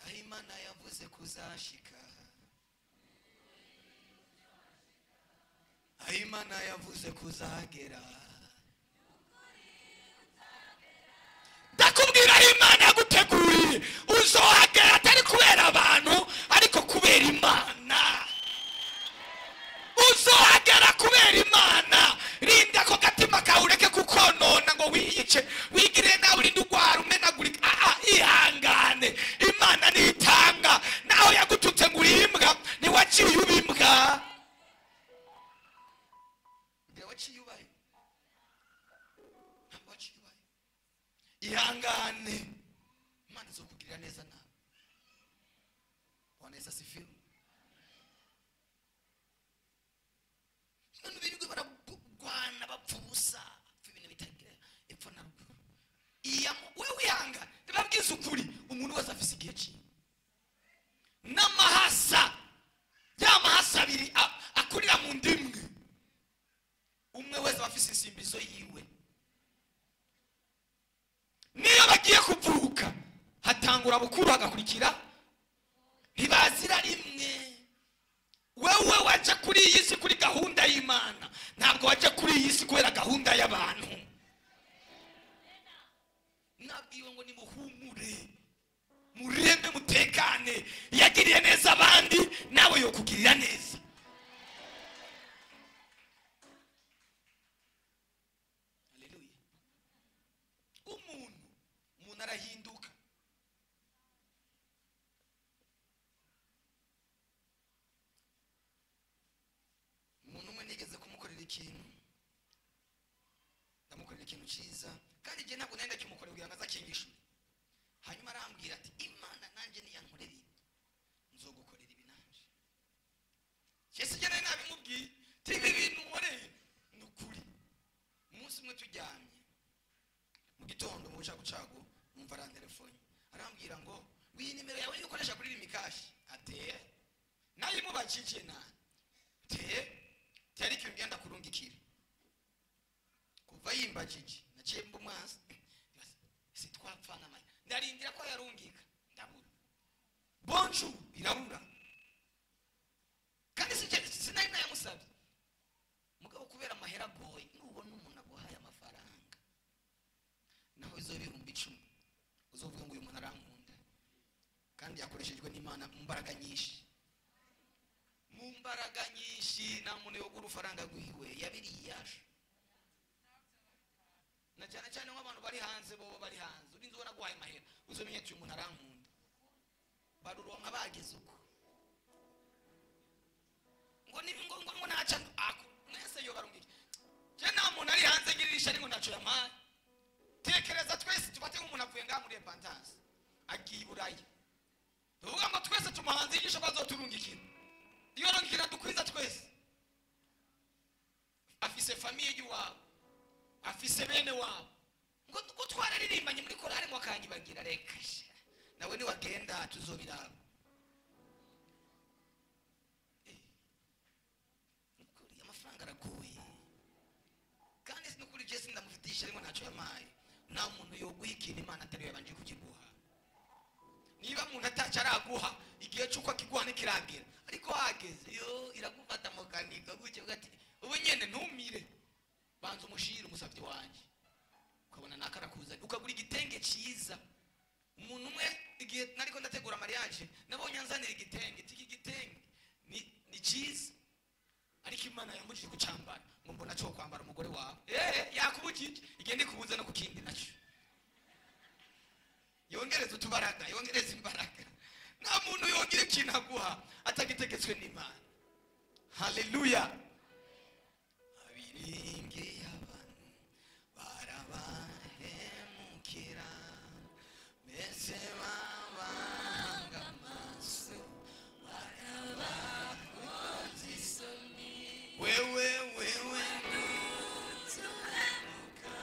Aho Imana yavuze kuzashika, aho Imana yavuze kuzagera, ndakubwira aho Imana yaguteguriye uzohagera, atari kubera abantu ariko kubera Imana. Uzohagera kubera Imana. Rinda ko gatima kawe ureke kukonona ngo wiyice, wigire nawe urinde ugwara umenagurika. Ihangane, Imana nitanga. Naho yagututse ngo urimbwa, ni waciye ubimbwa. Ihangane, Imana izokugirira neza nawe. Bwana Yesu asifiwe. Abantu birirwa baragwana bapfusa ibintu bitagira epfo na ruguru. Wewe ihangane, ndababwiza ukuri, umuntu wese afise igihe cyiwe n'amahasa. Ya mahasa abiri akurira mu ndimwe, umwe wese afise insimbizo yiwe. Niyo bagiye kuvuka hatangura bukuru hagakurikira ntibazira rimwe. Wewe waje kuri iyi si kuri gahunda y'Imana, ntabwo waje kuri iyi si kubera gahunda y'abantu. Nabwiwe ngo nimuhumure, murembe, mutekane. Yagiriye neza abandi, nawe yo kugirira neza. Haleluya. Umuntu arahinduka. Umuntu umwe nigeze kumukorera ikintu, ndamukorera ikintu cyiza, kandi je ntabwo nenda kimukorera kugira ngo azakingishe. Hanyuma arambwira ati Imana nanje niyankorera nzogukorera ibi nanje. Yesu je nabimubwiye, tibi bintu nkoreye nukuri. Umunsi umwe tujyamye mu gitondo mu bucagucagu, umva ara telefone arambwira ngo wi nimero yawe yukoresha kuri rimikashi. Ateye nayo mubakije na ateye cyari cyongenda kurungikira kuva yimbakije naciye mbumwasi sitwapfana manye ndarindira ko yarungika ndabura bonjour irabura, kandi sinari nayamusabye. Mugabo kubera amahera goye, nubona umuntu aguhaye amafaranga naho izo kandi yakoreshejwe n'Imana mu mbaraga nyinshi, nta muntu yo gurufaranga gwiwe yabiriyasha. Na cyane cyane nk'abantu bari hanze, bo bari hanze urinze ubona guhaye mahera uzomenye ati umuntu arankunda, baruronka bageze uko ngo naca ako mwese yo barungike. Je nta muntu ari hanze ngiririsha ariko naco yamaye. Tekereza twese tubate nk'umuntu avuye ngaha muri repentance agiye Burayi, tuvuga ngo twese tumuhanze igisho bazoturungikira, iyo rongikira dukwiza twese, afise famille y'uwabo, afise bene wabo, ngo twararirimbanye muri korale mu kanyi bagira reka nawe ni wagenda tuzobiraba. Nukuri amafaranga aragoye, kandi sinukuri Jesse ndamufitisha ariko naco yamaye. Nta muntu yoguha ikintu Imana atari yabanje kukiguha. Niba umuntu ataca araguha igihe cyuko akiguha nikiragira, ariko hageze yo iragufata mu kanika gutyo gati ubu nyene ntumire, banza umushira umusavye wanje, ukabona nakarakuza ukagura igitenge cyiza. Umuntu umwe igihe nariko ndategura mariage nabonye anzanira igitenge, tiki gitenge ni cyiza, ariko Imana yambujije kucambara ngo mbona cyo kwambara umugore wawe yakubujije igende kubuza no kukindi naco. Yongereza utubaraga, yongereza imbaraga. Nta muntu yogira ikintu aguha atagitegetswe n'Imana. Haleluya. Abiringe abantu barabahemukira, mbese babanga amaso barabakoze isoni. Wewe ntutuhemuka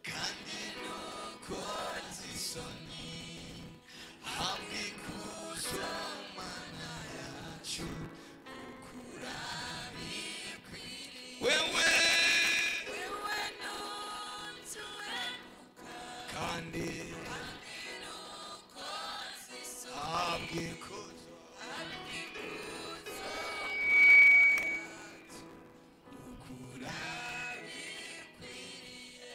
kandi ntukoze isoni, hamwe kusomana yacu ukurari kwiri. Wewe ntutuhemuka kandi ntukoze isoni, hamwe kusomana yacu ukurari kwiriye.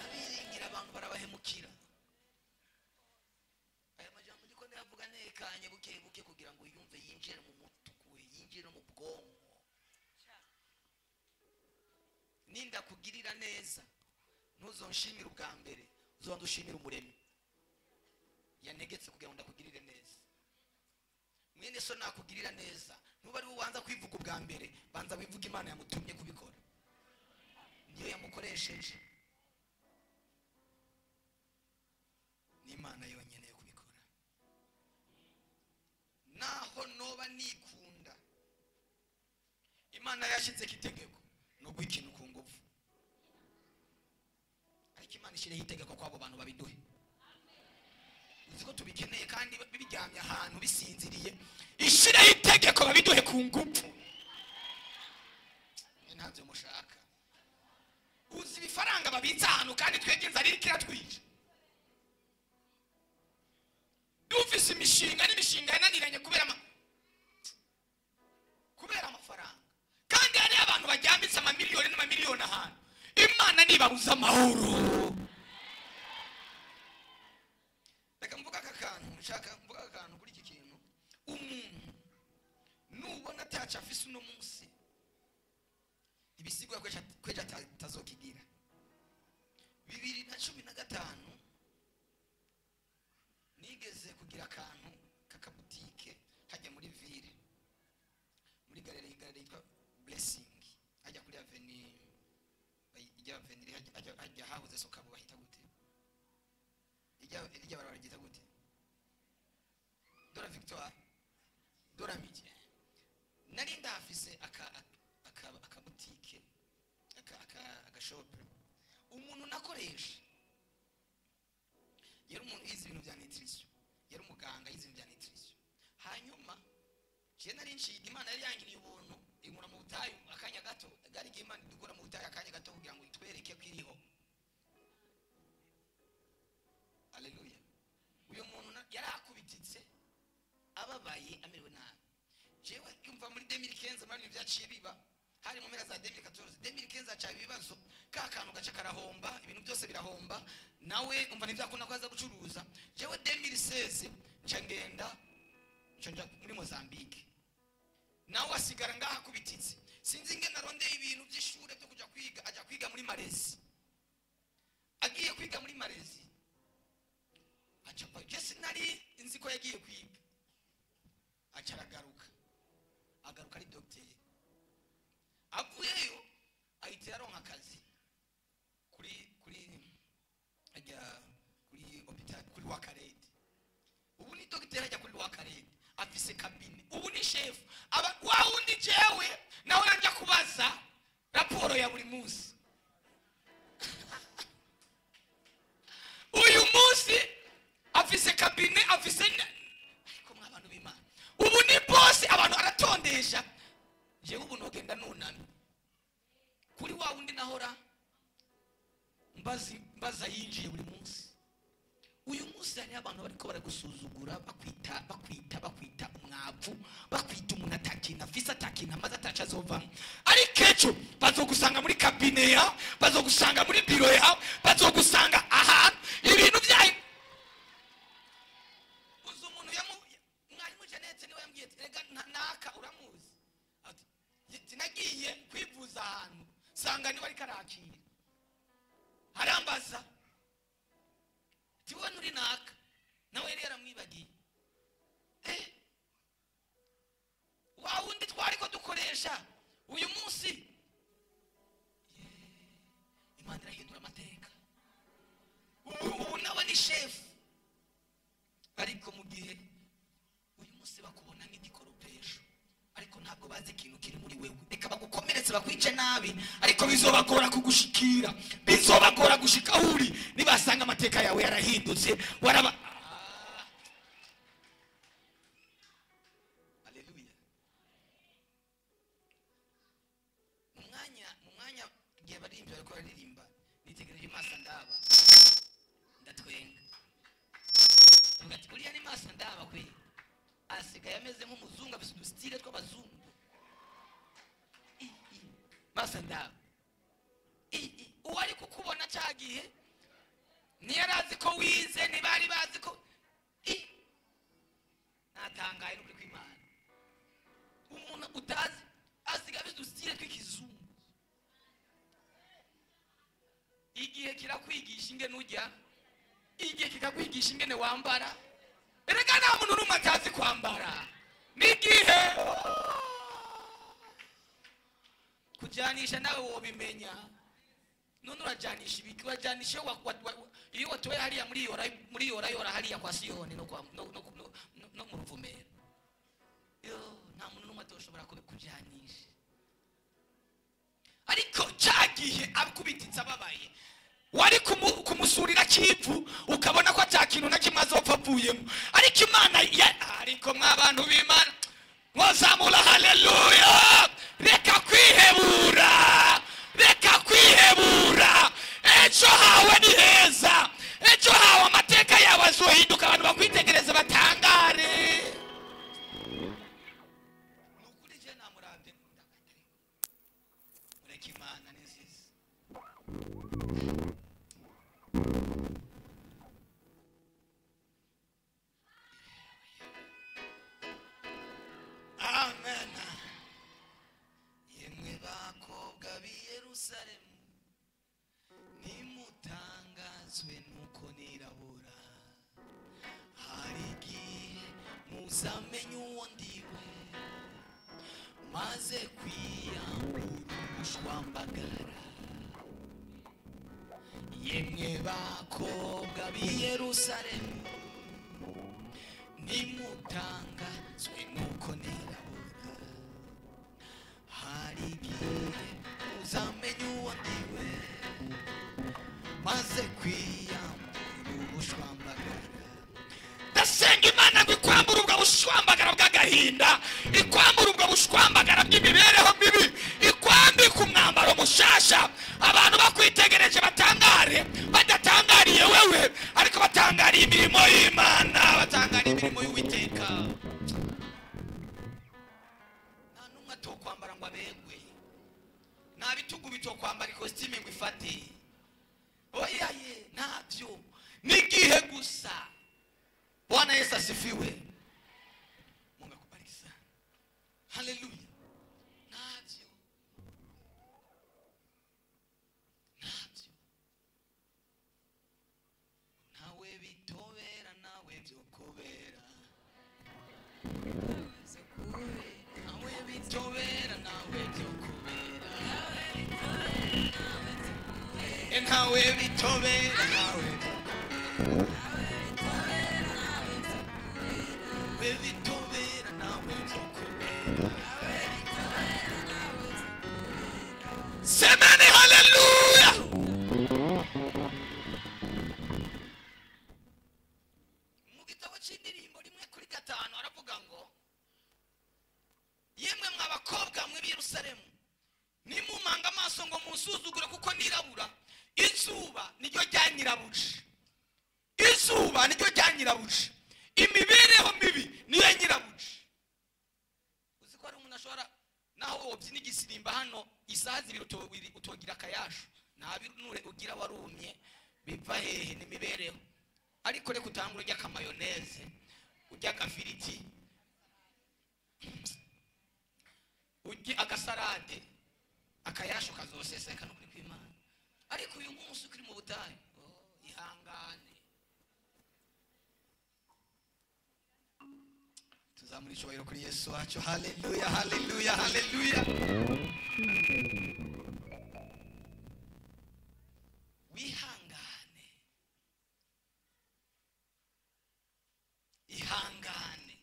Abiringira abantu barabahemukira. Aya majambo ndiko ndavuga nekanye buke buke kugira ngo yumve yinjire mu mutuku, yinjire mu bwonko. Ninda kugirira neza ntuzonshimira ubwa mbere, uzobanza ushimira Umuremyi yantegetse kugira ngo ndakugirire neza. Mwene so nakugirira neza nuba ari ubanza kwivuga ubwa mbere, banza wivuga Imana yamutumye kubikora, niyo yamukoresheje. n'Imana yonyene yo kubikora. Naho noba nikunda, Imana yashize kitegeko no gwikintu ku ngufu, ariko Imana ishireho itegeko kwabo bantu babiduhe. Uziko tubikeneye kandi bibiryamye ahantu bisinziriye, ishireho itegeko babiduhe ku ngufu. Ntabyo mushaka. Uzi ibifaranga babitsa ahantu kandi twegenza ari kiratwije. Dufise imishinga n'imishinga yananiranye kubera amafaranga, kandi hari abantu bajyambitse amamiliyoni n'amamiliyoni ahantu. Imana nibabuza amahoro. Reka mvuga akantu, nshaka mvuga akantu kuri iki kintu. Umuntu nubona ataca afise uno munsi, ibisigwa kweja tazokigira. 2015 nigeze kugira akantu kakabutike hajya muri ville, muri galeri yitwa Blessing, hajya kuri avenue hajya hahuze Sokabo bahita gute, ijya baragita gute, Dora Victoire, Dora Mije. Nari ndafise akabutike agashop. Umuntu nakoresha yari umuntu yize ibintu bya nutrition, yari umuganga yize ibintu bya nutrition. Hanyuma je nari nshiga, Imana yari yangiriye ubuntu inkura mu butayu akanya gato, gari Imana dukora mu butayu akanya gato kugira ngo itwereke ko iriho. Haleluya. Uyo muntu yari akubititse ababaye amerewe nabi. Jewe yumva muri 2015 mari byaciye biba, hari mu mpera za 2014 acha ibibazo, kakantu gaca karahomba, ibintu byose birahomba, nawe umva ntibyakunda kwaza gucuruza. Jewe 2016 ngenda nja muri Mozambique nawe asigara ngaha kubititse sinzi nge narondeye ibintu by'ishure byo kujya kwiga ajya kwiga muri Malezi agiye kwiga muri Malezi acha pa Jesse nari inzi ko yagiye kwiga acaragaruka ari docteur avuyeyo ahita yaronka akazi kuri hospital kuri Wakarede ubu ni docteur ajya kuri Wakarede afise kabine ubu ni chef aba waundi jewe nawe najya kubaza raporo ya buri munsi uyu munsi afise kabine afise ariko mwabantu b'Imana ubu ni boss abantu aratondesha jewe ubu nogenda nunana kuri waundi nahora mbaza yinjiye buri munsi uyu munsi hari abantu bariko baragusuzugura bakwita umwavu bakwita umuntu atakina afise atakina amaze atacazova ari kecho bazogusanga muri kabine ya bazogusanga muri biro ya bazogusanga ahantu ibintu byayi uzu umuntu mwarimu Janete niwe yambwiye rega naka uramuzi ati nagiye kwivuza ahantu sanga ni bari karakira harambaza tiwe nuri naka nawe yari yaramwibagiye wawundi twariko dukoresha uyu munsi Imana irahindura amateka ubu nawe ni chef ariko mu gihe uyu munsi bakubona nk'igikoropesho ariko ntabwo bazi ikintu kiri muri wewe reka bagukomeretse bakwice nabi ariko bizobagora kugushikira bizobagora gushika uri nibasanga amateka yawe yarahindutse waraba haleluya mu mwanya gihe baririmba ariko baririmba nitegereje Masa Ndaba ndatwenga ugati uriya ni Masa Ndaba kwe asigaye ameze nk'umuzungu afite udustile tw'abazungu Masa Ndaba uwari kukubona cyagihe niyarazi ko wize nibari bazi ko natangaye n'ukuri kw'Imana umuntu utazi asigaye afite udustile tw'ikizungu igihe kirakwigisha ingene ujya igihe kikakwigisha ingene wambara erega nta muntu n'umwe atazi kwambara n'igihe kujanisha nawe wobimenya none urajanisha ibiki urajanisha iyo watoye hariya muri yora hariya kwa Siyoni no mu Ruvumera nta muntu n'umwe atoshobora kujanisha ariko cyagihe abikubititse ababaye wari kumusurira kivu ukabona ko atakintu na kimwe azopfa avuyemo ariko Imana ariko mwabantu b'Imana mwazamura haleluya reka kwihebura ejo hawe ni heza ejo hawe amateka yawe azohinduka abantu bakwitegereza batangare nukuri je namurabye mureke Imana nziza amen yemwe bakobwa b'i Yerusalemu nimutangazwe nuko nirabura hari igihe muzamenye uwo ndiwe maze kwiyambura ubushwambagara yemwe bakobwa b'i Yerusalemu nimutangazwe nuko nirabura hari igihe muzamenye uwo ndiwe maze kwiyambura ubushwambagara ndasenga Imana ngo ikwambura ubwo bushwambagara bw'agahinda ikwambura ubwo bushwambagara bw'imibereho mibi ikwambika umwambaro mushasha abantu bakwitegereje batangare badatangariye wewe ariko batangariye imirimo y'Imana batangariye imirimo y'Uwiteka nta numwe atokwambara ngo abegwe nta bitugu bitokwambara ikositime ngo ifate oya ye ntabyo n'igihe gusa Bwana Yesu asifiwe. Mungu akubariki sana. Haleluya. Navyo nawe bitobera, nawe byokobera, nawe bitobera, nawe byokobera, nawe bitobera, nawe bitobera, nawe byokobera. Semeni haleluya. Mu gitabo cy'indirimbo 1:5 aravuga ngo yemwe mw'abakobwa mwe b'Yerusalemu nimumanga amaso ngo musuzugure kuko nirabura. Izuba niryo ryanyirabuje, izuba niryo ryanyirabuje, imibereho mibi niyo nyirabuje. Uzi ko ari umuntu ashobora naho wobyina igisirimba hano isaha 2 utogira akayasho ntabinure ugira warumye biva hehe n'imibereho. Ariko reka utangura ujya kamayoneze, ujya agafiriti, ujya agasarade, akayasho kazoseseka no kuri kw'Imana. Ariko uyu munsi ukiri mu butayu, ihangane. Tuzamura icyubahiro kuri Yesu wacu. Haleluya, haleluya, haleluya. Wihangane, ihangane.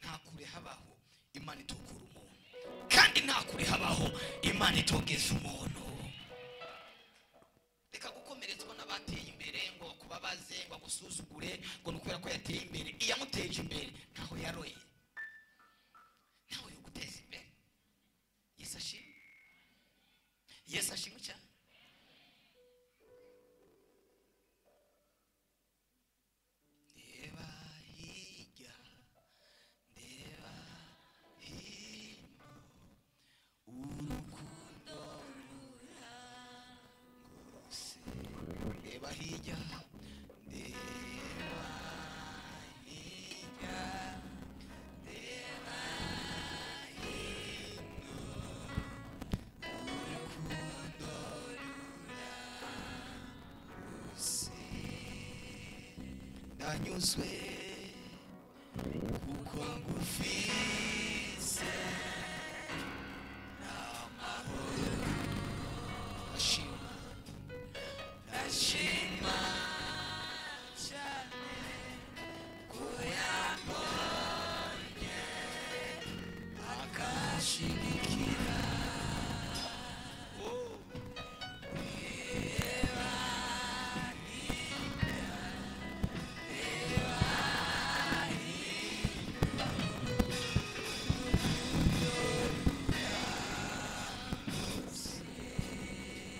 Nta kure habaho Imana itokura umuntu, kandi nta kure habaho Imana itogeza umuntu. Reka gukomeretswa n'abateye imbere ngo kubabaze ngo gusuzugure ngo nukubera ko yateye imbere. Iyamuteje imbere ntaho yaroye, ntaho yo guteza imbere. Yesu ashimwe, Yesu ashimwe cyane. Ndeba hirya, ndeba hino, urukundo rurangose. Ndeba hirya, ndeba hirya, ndeba hino, urukundo rurangose. Ndanyuzwe kuko ngufise n'amahoro. Ndashima, ndashima cyane ko yambonye akashigikira.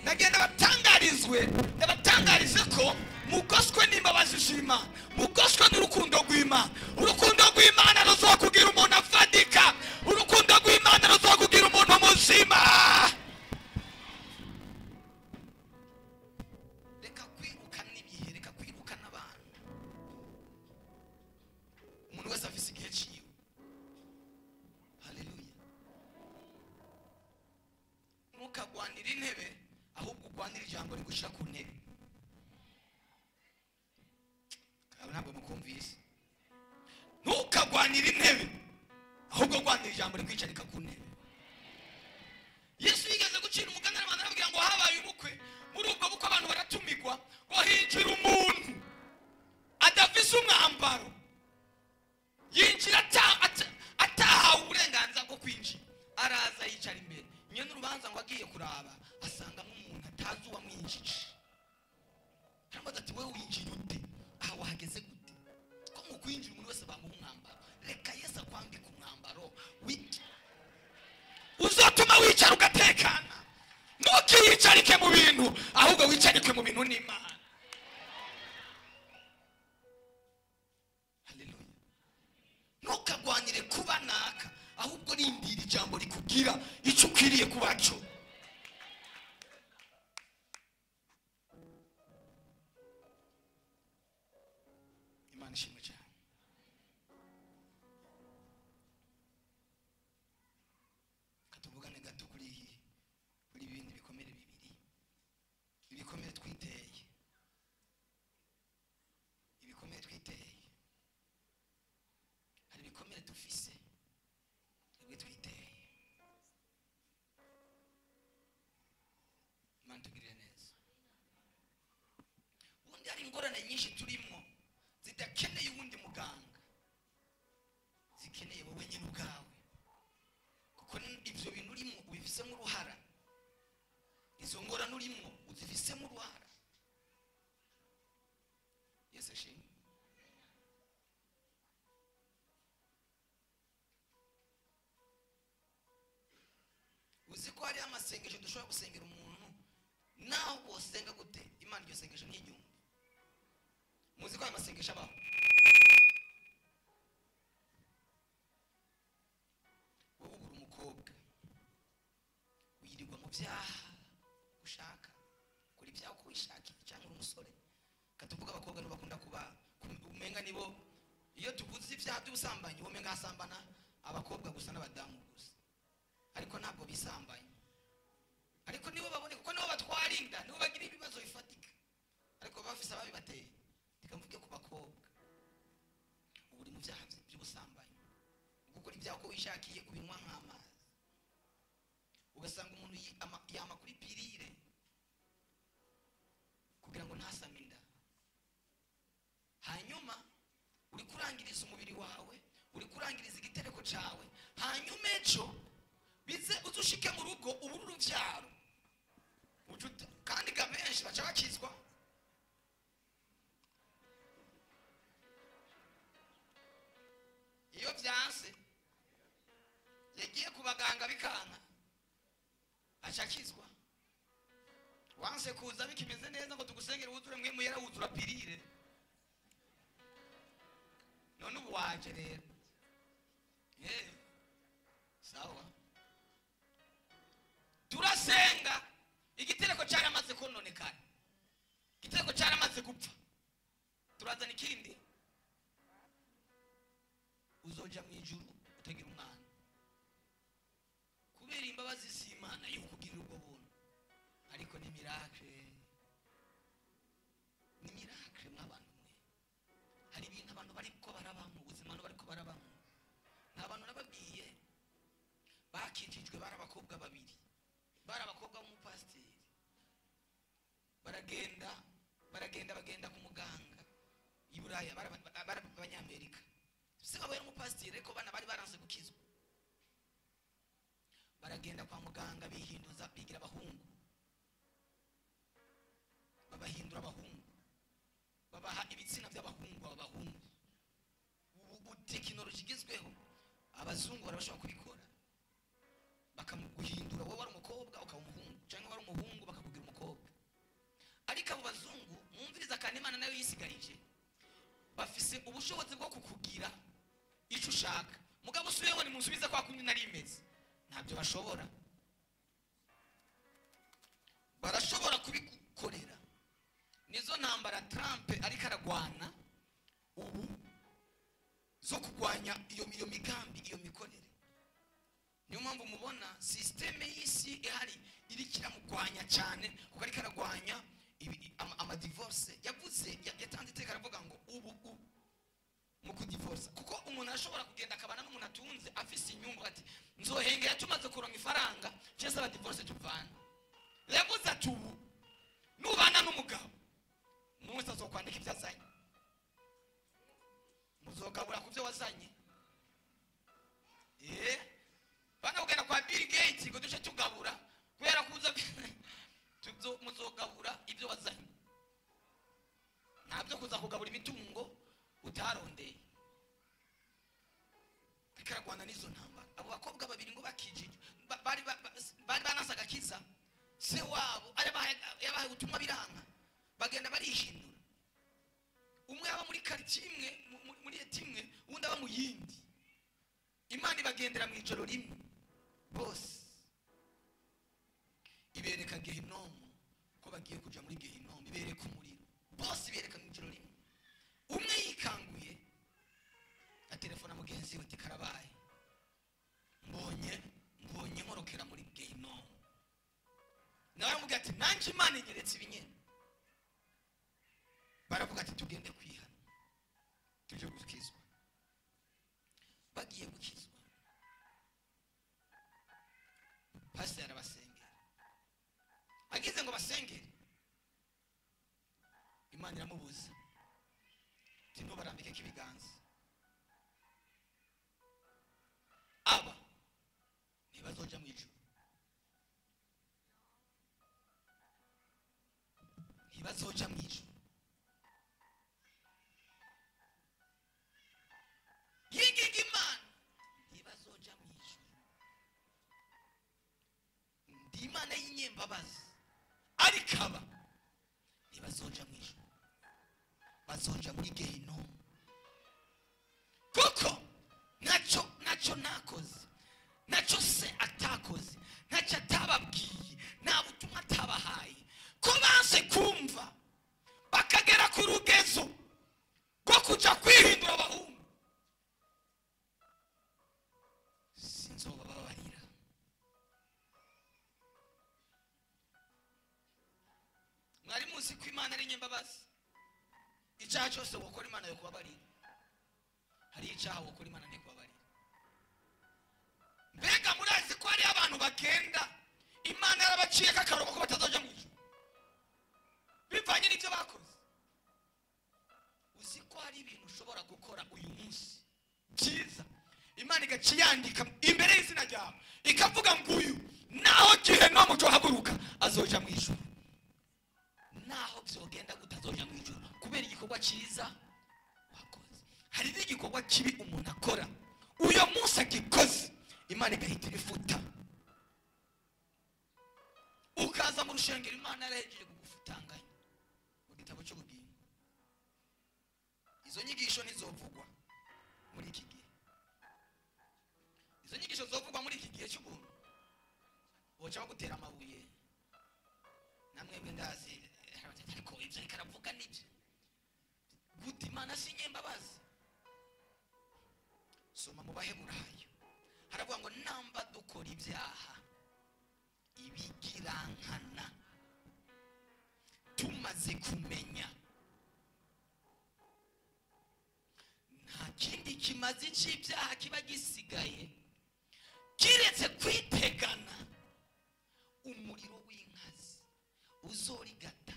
Nagenda batangarize ko mugoswe n'imbabazi z'Imana, mugoswe n'urukundo rw'Imana. Urukundo rw'Imana ruzokugira umuntu afadika, urukundo rw'Imana ruzokugira umuntu muzima. Reka kwirukana ibihe, reka kwirukana abantu. Umuntu wese afise igihe ciwe. Haleluya. Ntukagwanira intebe, ahubwo ugwanira ijambo rigushira ku ntebe. Ntabwo mukumvise. Ntukagwanira intebe, ahubwo ugwanira ijambo rikwicarika ku ntebe. Yesu yigeze gucira umugani abantu arababwira ngo habaye ubukwe. Muri ubwo bukwe abantu baratumigwa ngo hinjira umuntu adafise umwambaro, yinjira atahawe uburenganzira bwo kwinjira. Araza yicara imbere, nyene urubanza ngo agiye kuraba asanga nk'umuntu atazi uwamwinjije. Aramubaza ati wewe winjira ute? Aha wahageze gute? Ko mu kwinjira umuntu wese bamuha umwambaro. Reka Yesu akwambika umwambaro uzatuma wicara ugatekana. Ntukiyicarike mu bintu, ahubwo wicarike mu bintu n'Imana. Haleluya. Ntukagwanire kuba naka, ahubwo rindira ijambo rikugira icyo ukwiriye kuba cyo. Imana ishimwe cyane. Imana tugirire neza. Ubundi hari ingorane nyinshi turimo zidakeneye ubundi muganga, zikeneye wowe nyine ubwawe, kuko ibyo bintu urimo ubifisemo uruhara. Izo ngorane urimo uzifisemo uruhara. Yesu ashimwe. Uzi ko hari amasengesho dushobora gusengera umuntu naho wosenga gute Imana iryo sengesho ntiyumve. Muzi ko hari amasengesho abaho. Wowe uri umukobwa wirirwa mu byaha ushaka kuri ibyaha uko wishakiye, cyangwa umusore katuvuga abakobwa nibo bakunda kuba umenga nibo, iyo tuvuze ibyaha by'ubusambanyi umenga hasambana abakobwa gusa n'abadamu gusa, ariko ntabwo bisambanye. Ariko nibo babone kuko nibo batwarinda, nibo bagira ibibazo bifatika, ariko bafise ababibateye. Tikamvuge ku bakobwa uri mu byaha by'ubusambanyi, gukora ibyaha uko wishakiye, kubinywa nk'amazi, ugasanga umuntu yama kuri pirire kugira ngo ntasame inda, hanyuma uri kurangiriza umubiri wawe, uri kurangiriza igitereko cyawe, hanyuma ejo bize uzushike mu rugo ubura urubyaro, kandi benshi baca bakizwa. Iyo byanse yagiye ku baganga bikanka acakizwa. Wanse kuza bikimeze neza ngo tugusengere wuzure mwe muyera wuzura pirire, none ubu waje rero. Sawa, turasenga igitereko cyaramaze kononekana, igitereko cyaramaze gupfa, turazana ikindi, uzoja mu ijuru utagira umwana kubera imbabazi z'Imana yo kugirira ubwo buntu. Ariko ni miracle, ni miracle mw'abantu mwe. Hari ibintu abantu bariko barabamo, ubuzima bariko barabamo. Nta bantu nababwiye bakijijwe, bari abakobwa babiri, bari abakobwa b'umupasiteri, bagenda ku muganga i Buraya, bari abanyamerika. Se baba yari umupasiteri ariko bana bari baranze gukizwa. Baragenda kwa muganga bihinduza, bigira abahungu, babahindura abahungu, babaha ibitsina by'abahungu. Abahungu ubu tekinoloji igezweho, abazungu barabashobora kubikora, bakamuguhindura wowe wari umukobwa ukaba umuhungu, cyangwa wari umuhungu bakakugira umukobwa. Ariko abo bazungu mwumviriza kandi Imana nayo yisigarije, bafise ubushobozi bwo kukugira icyo ushaka. Mugabo usubiyeho ni musubize kwa kundi nari imeze, ntabyo bashobora. Barashobora kubigukorera. Nizo ntambara Trump ariko aragwana ubu zo kugwanya iyo migambi, iyo mikorere. Niyo mpamvu mubona systeme y'isi ihari iri kiramugwanya cyane, kuko ariko aragwanya ama divorce. Yatanze iteka aravuga ngo ubu mu kudivorce, kuko umuntu ashobora kugenda akabana n'umuntu atunze afise inyungu, ati nzohengera tumaze kuronka ifaranga cyese aba divorce tuvana. Yavuze ati ubu nubana n'umugabo mwese azokwandika ibyazanye, muzogabura ku byo wazanye. Bana kugenda kwa Bill Gates ngo duce tugabura kubera kuza muzogabura ibyo wazanye, ntabyo kuza kugabura imitungo utarondeye. Bikaragwana n'izo ntambara. Abo bakobwa babiri ngo bakijije, bari banasaga kiza, se wabo yabaye ubutumwa biranga, bagenda barihindura. Umwe aba muri quartier imwe, muri etimwe, undi aba mu yindi. Imana ibagendera mu ijoro rimwe bose, ibereka Gehinomu ko bagiye kuja muri Gehinomu, ibereka umuriro, bose ibereka mu ijoro rimwe. Umwe yikanguye atelefona mugenzi we ati karabaye, mbonye nkorokera muri Gehinomu. Nawe aramubwira ati nanje Imana inyeretse ibinyene. Baravuga ati tugende kwihana, tuje gukizwa. Bagiye gukizwa, pastor arabasengera, agize ngo imana iramubuza tino barambike kibiganza aba ntibazoja mu ijuru ntibazoja mu ijuru yinginga imana ntibazoja mu ijuru ndi imana y'inyembabazi ariko aba ntibazoja mu ijuru bazoja muri gehinomu kuko nacyo nakoze nacyo se atakoze nacyo atababwiye nta butumwa atabahaye ko banse kumva bakagera ku rugezo rwo kuja kwihindura abahungu sinzobabarira mwari muzi ko imana ari nyembabazi icyaha cyose wokora imana yo kubabarira hari icyaha wokora imana ntikubabarira mbega murazi ko hari abantu bagenda imana yarabaciye kakarobo ko batazoja mu ijuru bivanye n'ibyo bakoze uzi ko hari ibintu ushobora gukora uyu munsi byiza imana igaciyandika imbere y'izina ryawe ikavuga ngo uyu naho gehinomu haguruka azoja mu ijuru naho byogenda gutazoja mu ijuru kubera igikorwa cyiza wakoze hari n'igikorwa kibi umuntu akora uyo munsi agikoze imana igahita ibifuta ukaza mu rushengero imana yarahejeje kugufutanganya mu gitabo cy'ubugingo izo nyigisho ntizovugwa muri iki gihe izo nyigisho zovugwa muri iki gihe cy'ubuntu boca bagutera amabuye namwebwe ndazi ariko ibyo ariko aravuga nibyo gute imana si nyembabazi soma mu baheburayo haravuga ngo namba dukora ibyaha ibigirankana tumaze kumenya nta kindi kimazi cy'ibyaha kiba gisigaye kiretse kwitegana umuriro w'inkazi uzorigata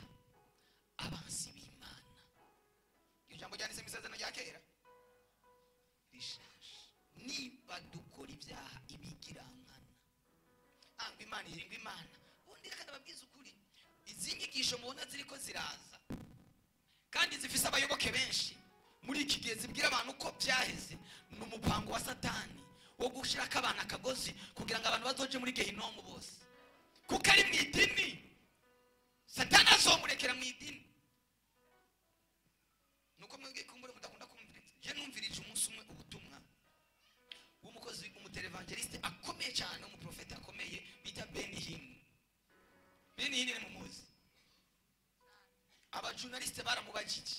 abansi b'imana. Iyo jambo ryanditse mu isezerano rya kera rishaje. Niba dukora ibyaha ibigirankana angwa imana irenga imana ubundi reka ndababwiza ukuri izi nyigisho mubona ziriko ziraza kandi zifise abayoboke benshi muri iki gihe zibwira abantu ko byaheze n'umupango wa satani wo gushiraka abana akagozi kugira ngo abantu bazoje muri gehinomu bose kuko ari mu idini satani azomurekera mu idini nuko mwebwe kumbure mudakunda kumvira je numvirije umunsi umwe ubutumwa w'umukozi umutelevangeliste akomeye cyane umuprofeta akomeye bita Benihini ni mumuzi abajournaliste baramubajije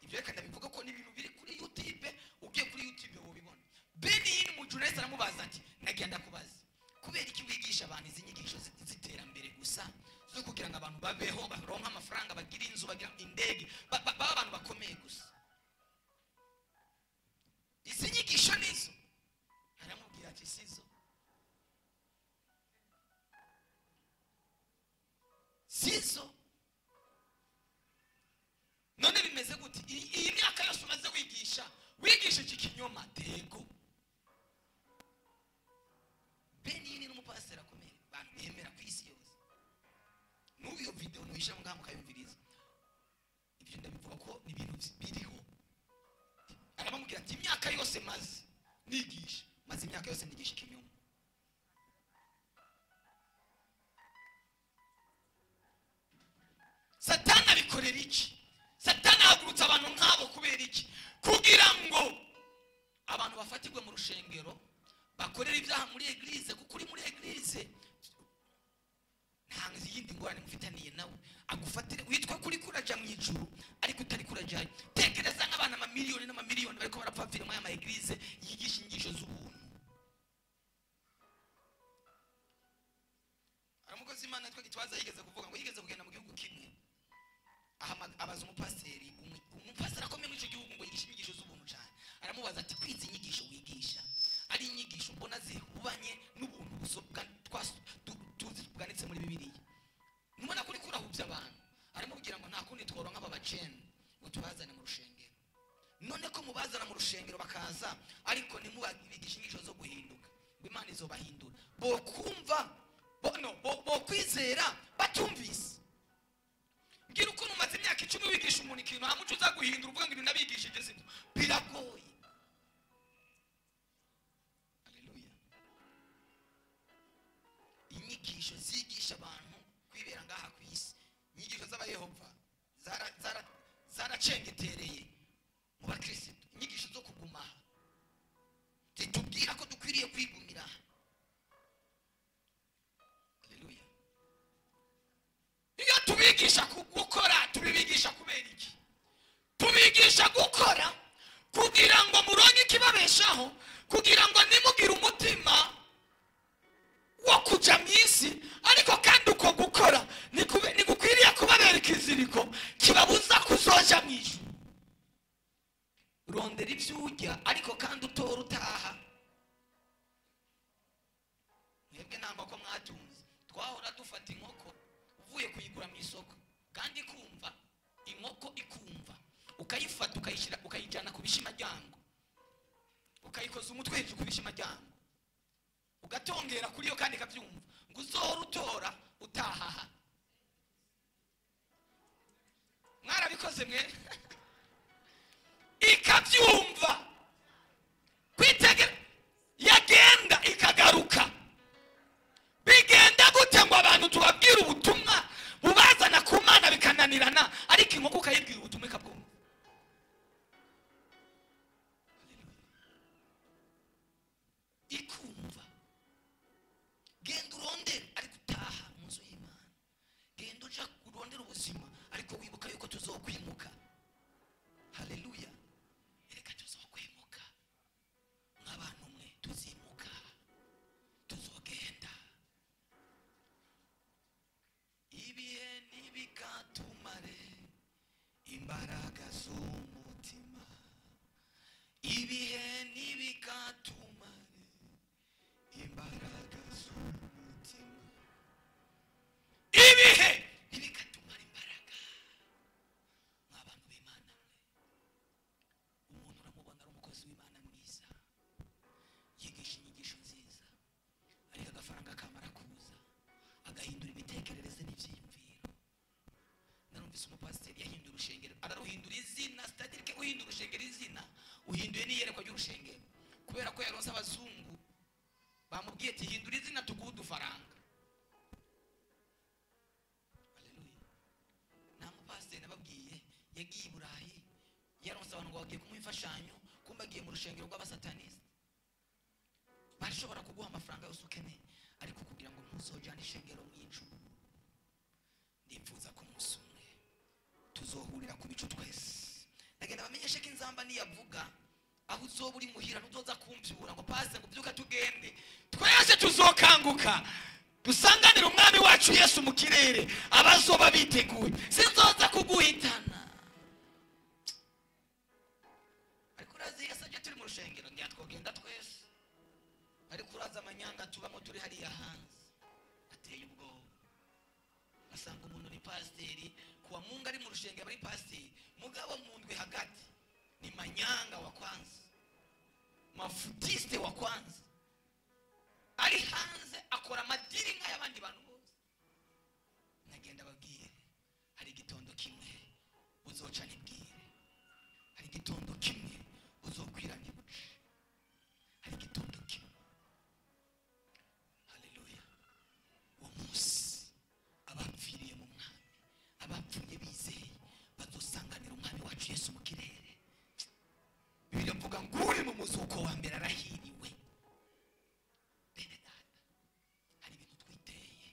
ibyo reka ndabivuga ko n'ibintu biri kuri YouTube ugiye kuri YouTube ubibona Benihini umujournaliste aramubaza ati nagenda kubaza kubera iki wigisha abantu izi nyigisho ziterambere gusa zo kugira ngo abantu babeho baronka amafaranga bagira inzu bagira indege baba abantu bakomeye gusa izi nyigisho nizo aramubwira ati sizo none bimeze gute iyi myaka yose umaze wigisha iki kinyoma tego Benihini n'umupasiteri akomeye bamwemera ku isi yose n'ubu iyo video nuyisha ngaha mukayumviriza ibyo ndabivuga ko ni ibintu biriho arabamubwira ati imyaka yose maze imyaka yose nigisha ikinyoma Satani abikorera iki Satani ahagurutsa abantu nk'abo kubera iki kugira ngo abantu bafatirwe mu rushengero bakorera ibyaha muri eglise kuko uri muri eglise ntanze yindi ngorane mufitaniye nawe agufatire witwa kuri kuraja mu ijuru ariko utari kurajaye tekereza nk'abana amamiliyoni n'amamiliyoni bariko barapfapfira mu eglise yigisha inyigisho z'ubuntu aramukozi Imana twa gitwaza yigeze kuvuga ngo yigeze kugenda mu gihugu kimwe abaza umupasiteri akomeye muri icyo gihugu ngo yigisha inyigisho z'ubuntu cyane aramubaza ati kwiza inyigisho wigisha ari inyigisho mbona zihubanye n'ubuntu tuzi bwanditse muri Bibiliya mubona kuri kurahubya abantu aramubwira ngo nta kundi tworonka ababaci kwizera batumvise. Ngira ukuntu umaze imyaka 10 wigisha umuntu ikintu hamuco uza guhindura uvuga ngo ibintu nabigishije sibyo, biragoye. Haleluya. Inyigisho zigisha abantu kwibera ngaha ku isi, inyigisho z'abayehova zaracengetereye mu bakristo, inyigisho zo kuguma zitubwira ko dukwiriye kwigumira. Haleluya. Iyo tubigisha gukora, tubigisha kubera iki? Tubigisha gukora kugira ngo muronke ikibabeshaho, kugira ngo nimugire umutima wo kuja mu isi, ariko kandi uko gukora nigukwiriye kubabera ikiziriko kibabuza kuzoja mu ijuru. Rondera ibyo urya ariko kandi utora utaha. Mwebwe namba ko mwatunze, twahora dufata inkoko uvuye kuyigura mu isoko kandi ikumva, inkoko ikumva, ukayifata ukayishira ukayijyana ku bishimajyango, ukayikoza umutwe hejuru ku bishimajyango, ugatongera kuri yo kandi kabyumva ngo uzora utora utahaha. Mwarabikoze mwe? Ikabyumva kwitegera, yagenda ikagaruka. Bigenda gute ngo abantu tubabwira ubutumwa bubazana ku Mana bikananirana, ariko inkoko ukayibwira ubutumwa ikabwumva? Ikumva. Genda urondere ariko utaha mu nzu y'Imana. Genda uja urondere ubuzima ariko wibuka yuko tuzokwimuka. Haleluya. Ereka tuzokwimuka. Nk'abantu mwe tuzimuka, tuzogenda. Ibihe nibikatumare imbaraga z'umutima. Ibihe nibikatumare imbaraga z'umutima. Ibihe nibikatumare imbaraga. Nk'abantu b'Imana mwe, umuntu uramubona ari umukozi w'Imana mwiza, yigisha inyigisho nziza, ariko agafaranga kamara kuza agahindura imitekerereze n'ibyiyumviro. Narumvise umupasiteri yahindura urushengero, araruhindura izina, sitadire ke uhindura urushengero izina, uhinduye n'iyerekwa ry'urushengero, kubera ko yaronse abazungu bamubwiye ati hindura izina tuguhe udufaranga. Haleluya. Nta mupasiteri nababwiye yagiye i Burayi, yaronse abantu ngo bagiye kumuha imfashanyo, kumba agiye mu rushengero rw'abasataniste. Bashobora kuguha amafaranga yose ukeneye, ariko kugira ngo ntuzojane ishengero mu ijuru. Ndipfuza ko umunsi umwe tuzohurira ku bicu twese. Nagenda bamenyeshe ko inzamba niyavuga aho uzoba uri muhira ntuzoza kumbyura ngo pase ngo byuka tugende, twese tuzokanguka dusanganira umwami wacu Yesu mu kirere, abazoba biteguye. Sinzoza kuguhitana. Ariko urazi Yesu aje turi mu rushengero twogenda twese, ariko uraza amanyanga tubamo turi hariya hanze ateye ubwoba. Asanga umuntu ni pasiteri, kuwa Mungu ari mu rushengero ari pasiteri, mugabo mu ndwe hagati ni manyanga wa kwanza, mafutiste wa kwanza, ari hanze akora amadiri nk'ay'abandi bantu bose. Nagenda babwire hari igitondo kimwe uzoca nibwire, hari igitondo kimwe uzokwira nibuce, hari igitondo kimwe. Haleluya. Uwo munsi abapfiriye mu mwami, abapfuye bizeye bazosanganira umwami wacu Yesu mu kirere. Bibiliya mvuga ngo uri mu muzuko wa mbere arahiriwe. Bene data, hari ibintu twiteye,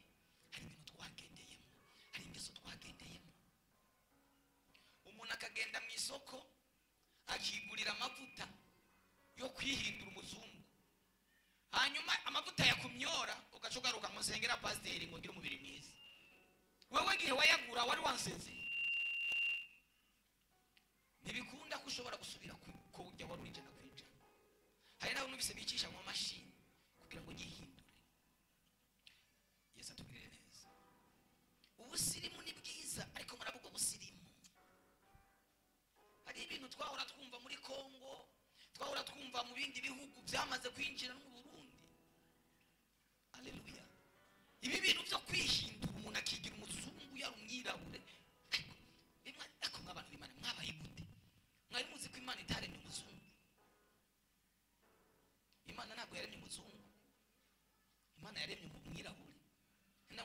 hari ibintu twagendeyemo, hari ingeso twagendeyemo. Umuntu akagenda mu isoko akigurira amavuta yo kwihindura umuzungu, hanyuma amavuta yakumyora ugacogaruka mu nsengera pasiteri ngo ngire umubiri mwiza. Wewe gihe wayagura wari wanseze, ntibikunda ko ushobora gusubira ko ujya wari uri ijana ku ijana. Hari n'abo numvise bicisha mu mashini kugira ngo yihindure. Yesu atubwire neza. Ubusirimu ni bwiza, ariko murabwo busirimu. Hari ibintu twahora twumva muri Kongo, twahora twumva mu bindi bihugu byamaze kwinjira no mu Burundi. Haleluya. Ibi bintu byo kwihindura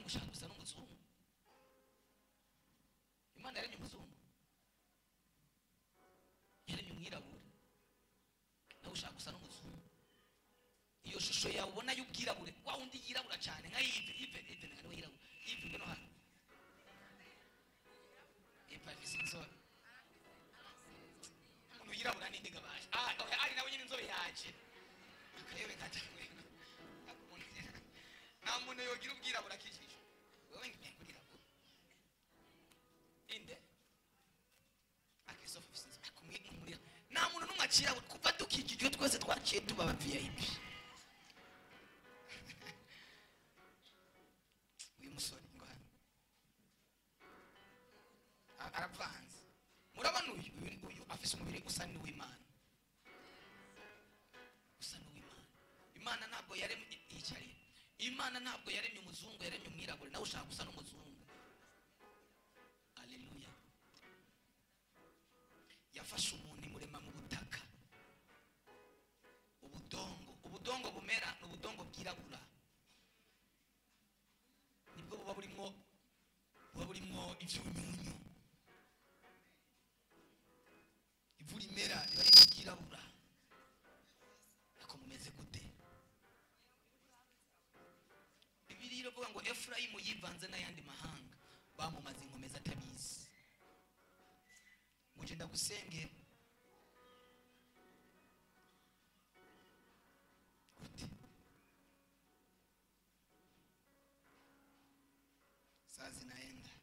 ngo ushaka gusa n'umuzungu. Imana yaremye umuzungu, yaremye umwirabura, nawe ushaka gusa n'umuzungu. Iyo shusho yawe ubona y'ubwirabure, wa wundi yirabura cyane nka Yves nawe yirabura. Yves ngeno hano ipafisi inzobe, umuntu yirabura n'indi gabaje ari nawe nyine inzobe yaje akayobe katamwe. Nta muntu yogira ubwirabura kijisho, wewe ngiye kurirabura inde akisofa bisinze akumwe muri. Nta muntu numwe akirabura kuva tukijijwe twese twaciye tuba aba VIP. Uyu musore ngo hano aravanze, murabona uyu afise umubiri usa n'uw'Imana, usa n'uw'Imana. Imana ntabwo yaremye icari, Imana ntabwo yaremye umuzungu, yaremye umwirabura, nawe ushaka gusa n'umuzungu. Haleluya. Yafashe umuntu imurema mu butaka, ubudongo bumera n'ubudongo bwirabura, nibwo buba burimo ivyunyunyu. Ivu rimera riba ryirabura. Ako mumeze gute? Bibiliya iravuga ngo Efurayimu yivanze n'ayandi mahanga, bamumaze inkomeza atabizi. Muje ndagusengera gute? Sazi naenda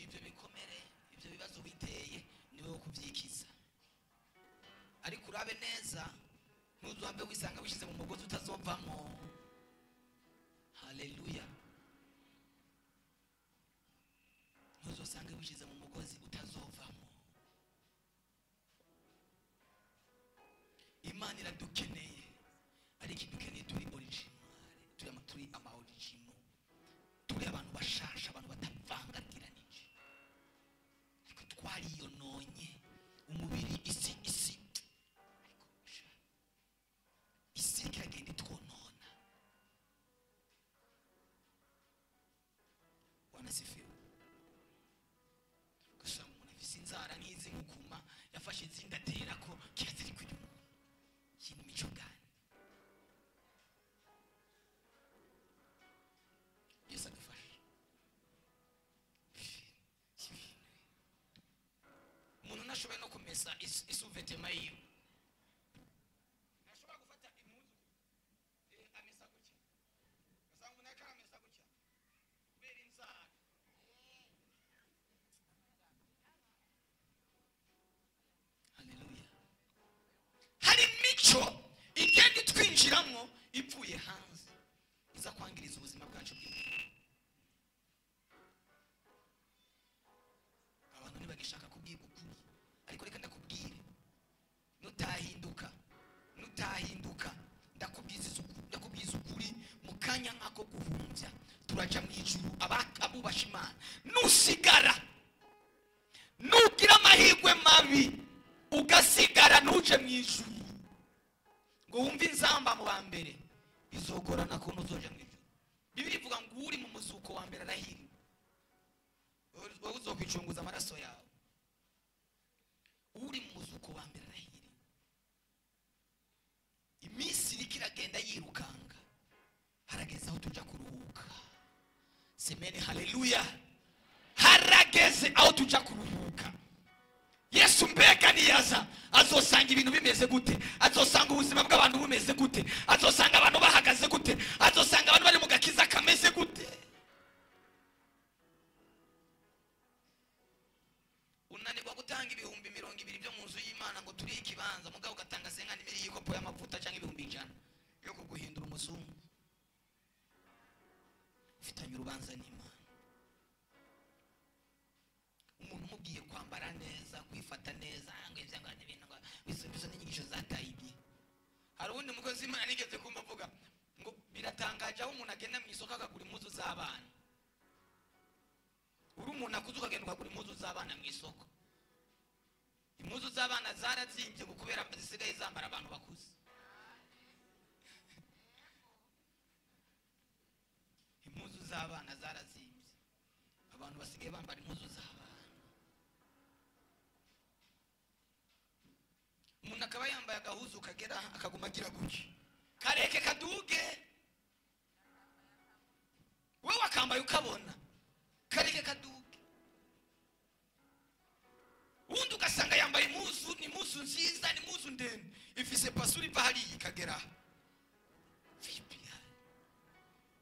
ibyo bikomere, ibyo bibazo biteye niwe wo kubyikiza. Ariko urabe neza, ntuzambe wisanga wishize mu mugozi utazovamo. Haleluya. Ntuzosanga wishize mu mugozi utazovamo. Imana iradukeneye, ariko idukeneye turi original, turi ama original, turi abantu bashasha, abantu batavangagiranije. Ariko twariyononye umubiri, isi kiragenda itwonona. Wanasifiwe. Gusa umuntu afise inzara nk'izi nkukuma, yafashe izindi aterako kiraziri kujya kintu mico gani. Yesu adufashe. Umuntu nashoboye no kumesa isuvetema yiwe, nashobora gufata impuzu amesa gutya, gasanga umuntu akara amesa gutya kubera inzara. Haleluya. Hari mico igenda twinjiramo ipfuye hanze, iza kwangiriza ubuzima bwacu bw'imana. Abantu ntibagishaka kubwirwa ukuri, ariko reka ndakubwire, nutahinduka ndakubwiza ukuri, mu kanya nk'ako guhumbya turaja mu ijuru. Abubasha Imana nusigara, nugira amahirwe mabi ugasigara ntuje mu ijuru ngo wumve inzamba mu ba mbere, bizogorana ko uzoja mu ijuru. Bibiliya ivuga ngo uri mu muzuko wa mbere arahiriwe. Wowe uzokwicunguza amaraso yawe. Uri mu muzuko wa mbere arahiriwe. Iminsi iragenda yirukanga, harageze aho tuja kuruhuka. Semeni haleluya. Harageze aho tuja kuruhuka. Yesu mbega niyaza azosanga ibintu bimeze gute? Azosanga ubuzima bw'abantu bumeze gute? Azosanga abantu bahagaze gute? Azosanga abantu bari mu gakiza kameze gute? Unanirwa gutanga ibihumbi 200 byo mu nzu y'Imana ngo turi ikibanza, mugabo ugatanga senkani y'ikopo y'amavuta cyangwa ibihumbi 100 yo kuguhindura umuzungu. Ufitanye urubanza n'Imana. Umuntu mugiye kwambara neza, kwifata neza, ngo ivyangane ibintu ngo bizo n'inyigisho zatayibi. Hari ubundi mukozi Imana nigeze kumvuga ngo biratangaje aho umuntu agenda mu isoko akagura impuzu z'abana. Uri umuntu akuze ukagenda ukagura impuzu z'abana mu isoko. Impuzu z'abana zarazinze kubera zisigaye zambara abantu bakuze. z'abana zarazimbye, abantu basigaye bambara impuzu z'abana. Umuntu akaba yambaye agahuzu kagera akaguma agira gutya, kareke kaduge, wewe akambaye ukabona kareke kaduge. Undi ugasanga yambaye impuzu, ni impuzu nziza, ni impuzu ndende, ifise pasura iva hariya ikagera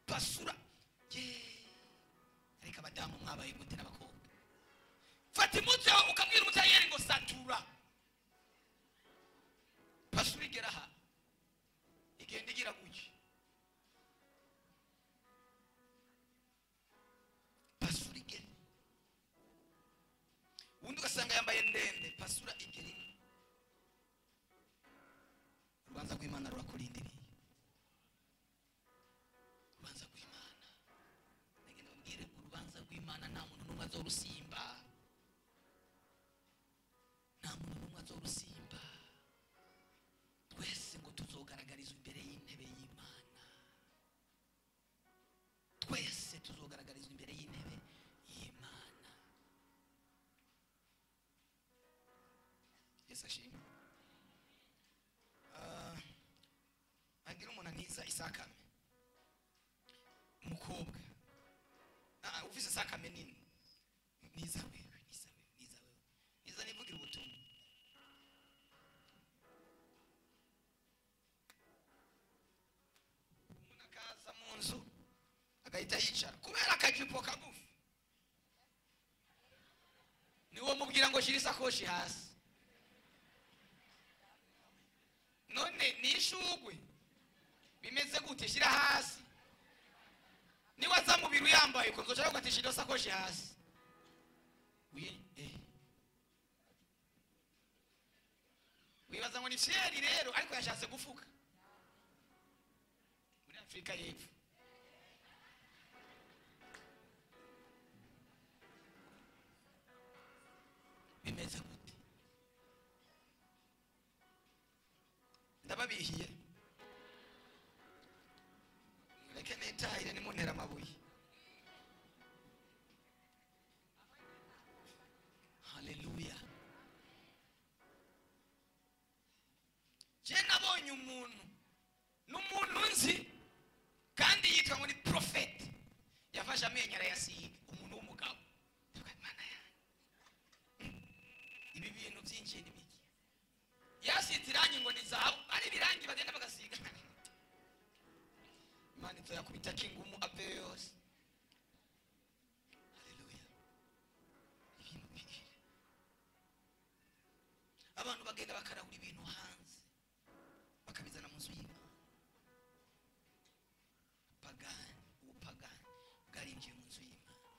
pasura. Ariko abadamu mwabaye gute n'abakobwa? Fata impuzu yawe ukabwira umutayeri ngo satura, pasura igera aha igenda igira gutya, pasura igera. Undi ugasanga yambaye ndende, pasura igera. Urubanza rw'Imana rurakurindiriye. Urubanza rw'Imana, nagenda babwire urubanza rw'Imana nta muntu n'umwe azorusimba, nta muntu n'umwe azorusimba. Twese ngo tuzogaragarizwa imbere y'intebe y'Imana, twese tuzogaragarizwa imbere y'intebe y'Imana. Yesu ashimwe. Agira umuntu aniza isakame, umukobwa ufise isakame nini, niza wewe, niza nivugira ubutumwa. Umuntu akaza mu nzu agahita yicara kubera akajipo kagufi, niwo mubwira ngo shira isakoshi hasi. None nishugwe bimeze gute? Shira hasi. Niwa za mubiri yambaye ko nzocha ugatishira sakoshi hasi. Wibaza ngo ni fyeri rero, ariko yashatse gufuka. Muri Afrika y'Epfo bimeze gute? Ndababihiye reke netahire nimuntera amabuye. Haleluya. Je nabonye umuntu n'umuntu nzi kandi yitwa ngo ni prophet, yafashe amenyo arayasiga, umuntu w'umugabo. Imana ya ibi bintu byinshi ni biki? Yasitiranye ngo ni zahabu, ari birangi bagenda bagasiga. Imana itayakubita kingumu ape yose. Haleluya. Ibintu biki? Abantu bagenda bakarahura ibintu hanze bakabizana mu nzu y'Imana. Pagani, ubupagani bwarinjiye mu nzu y'Imana.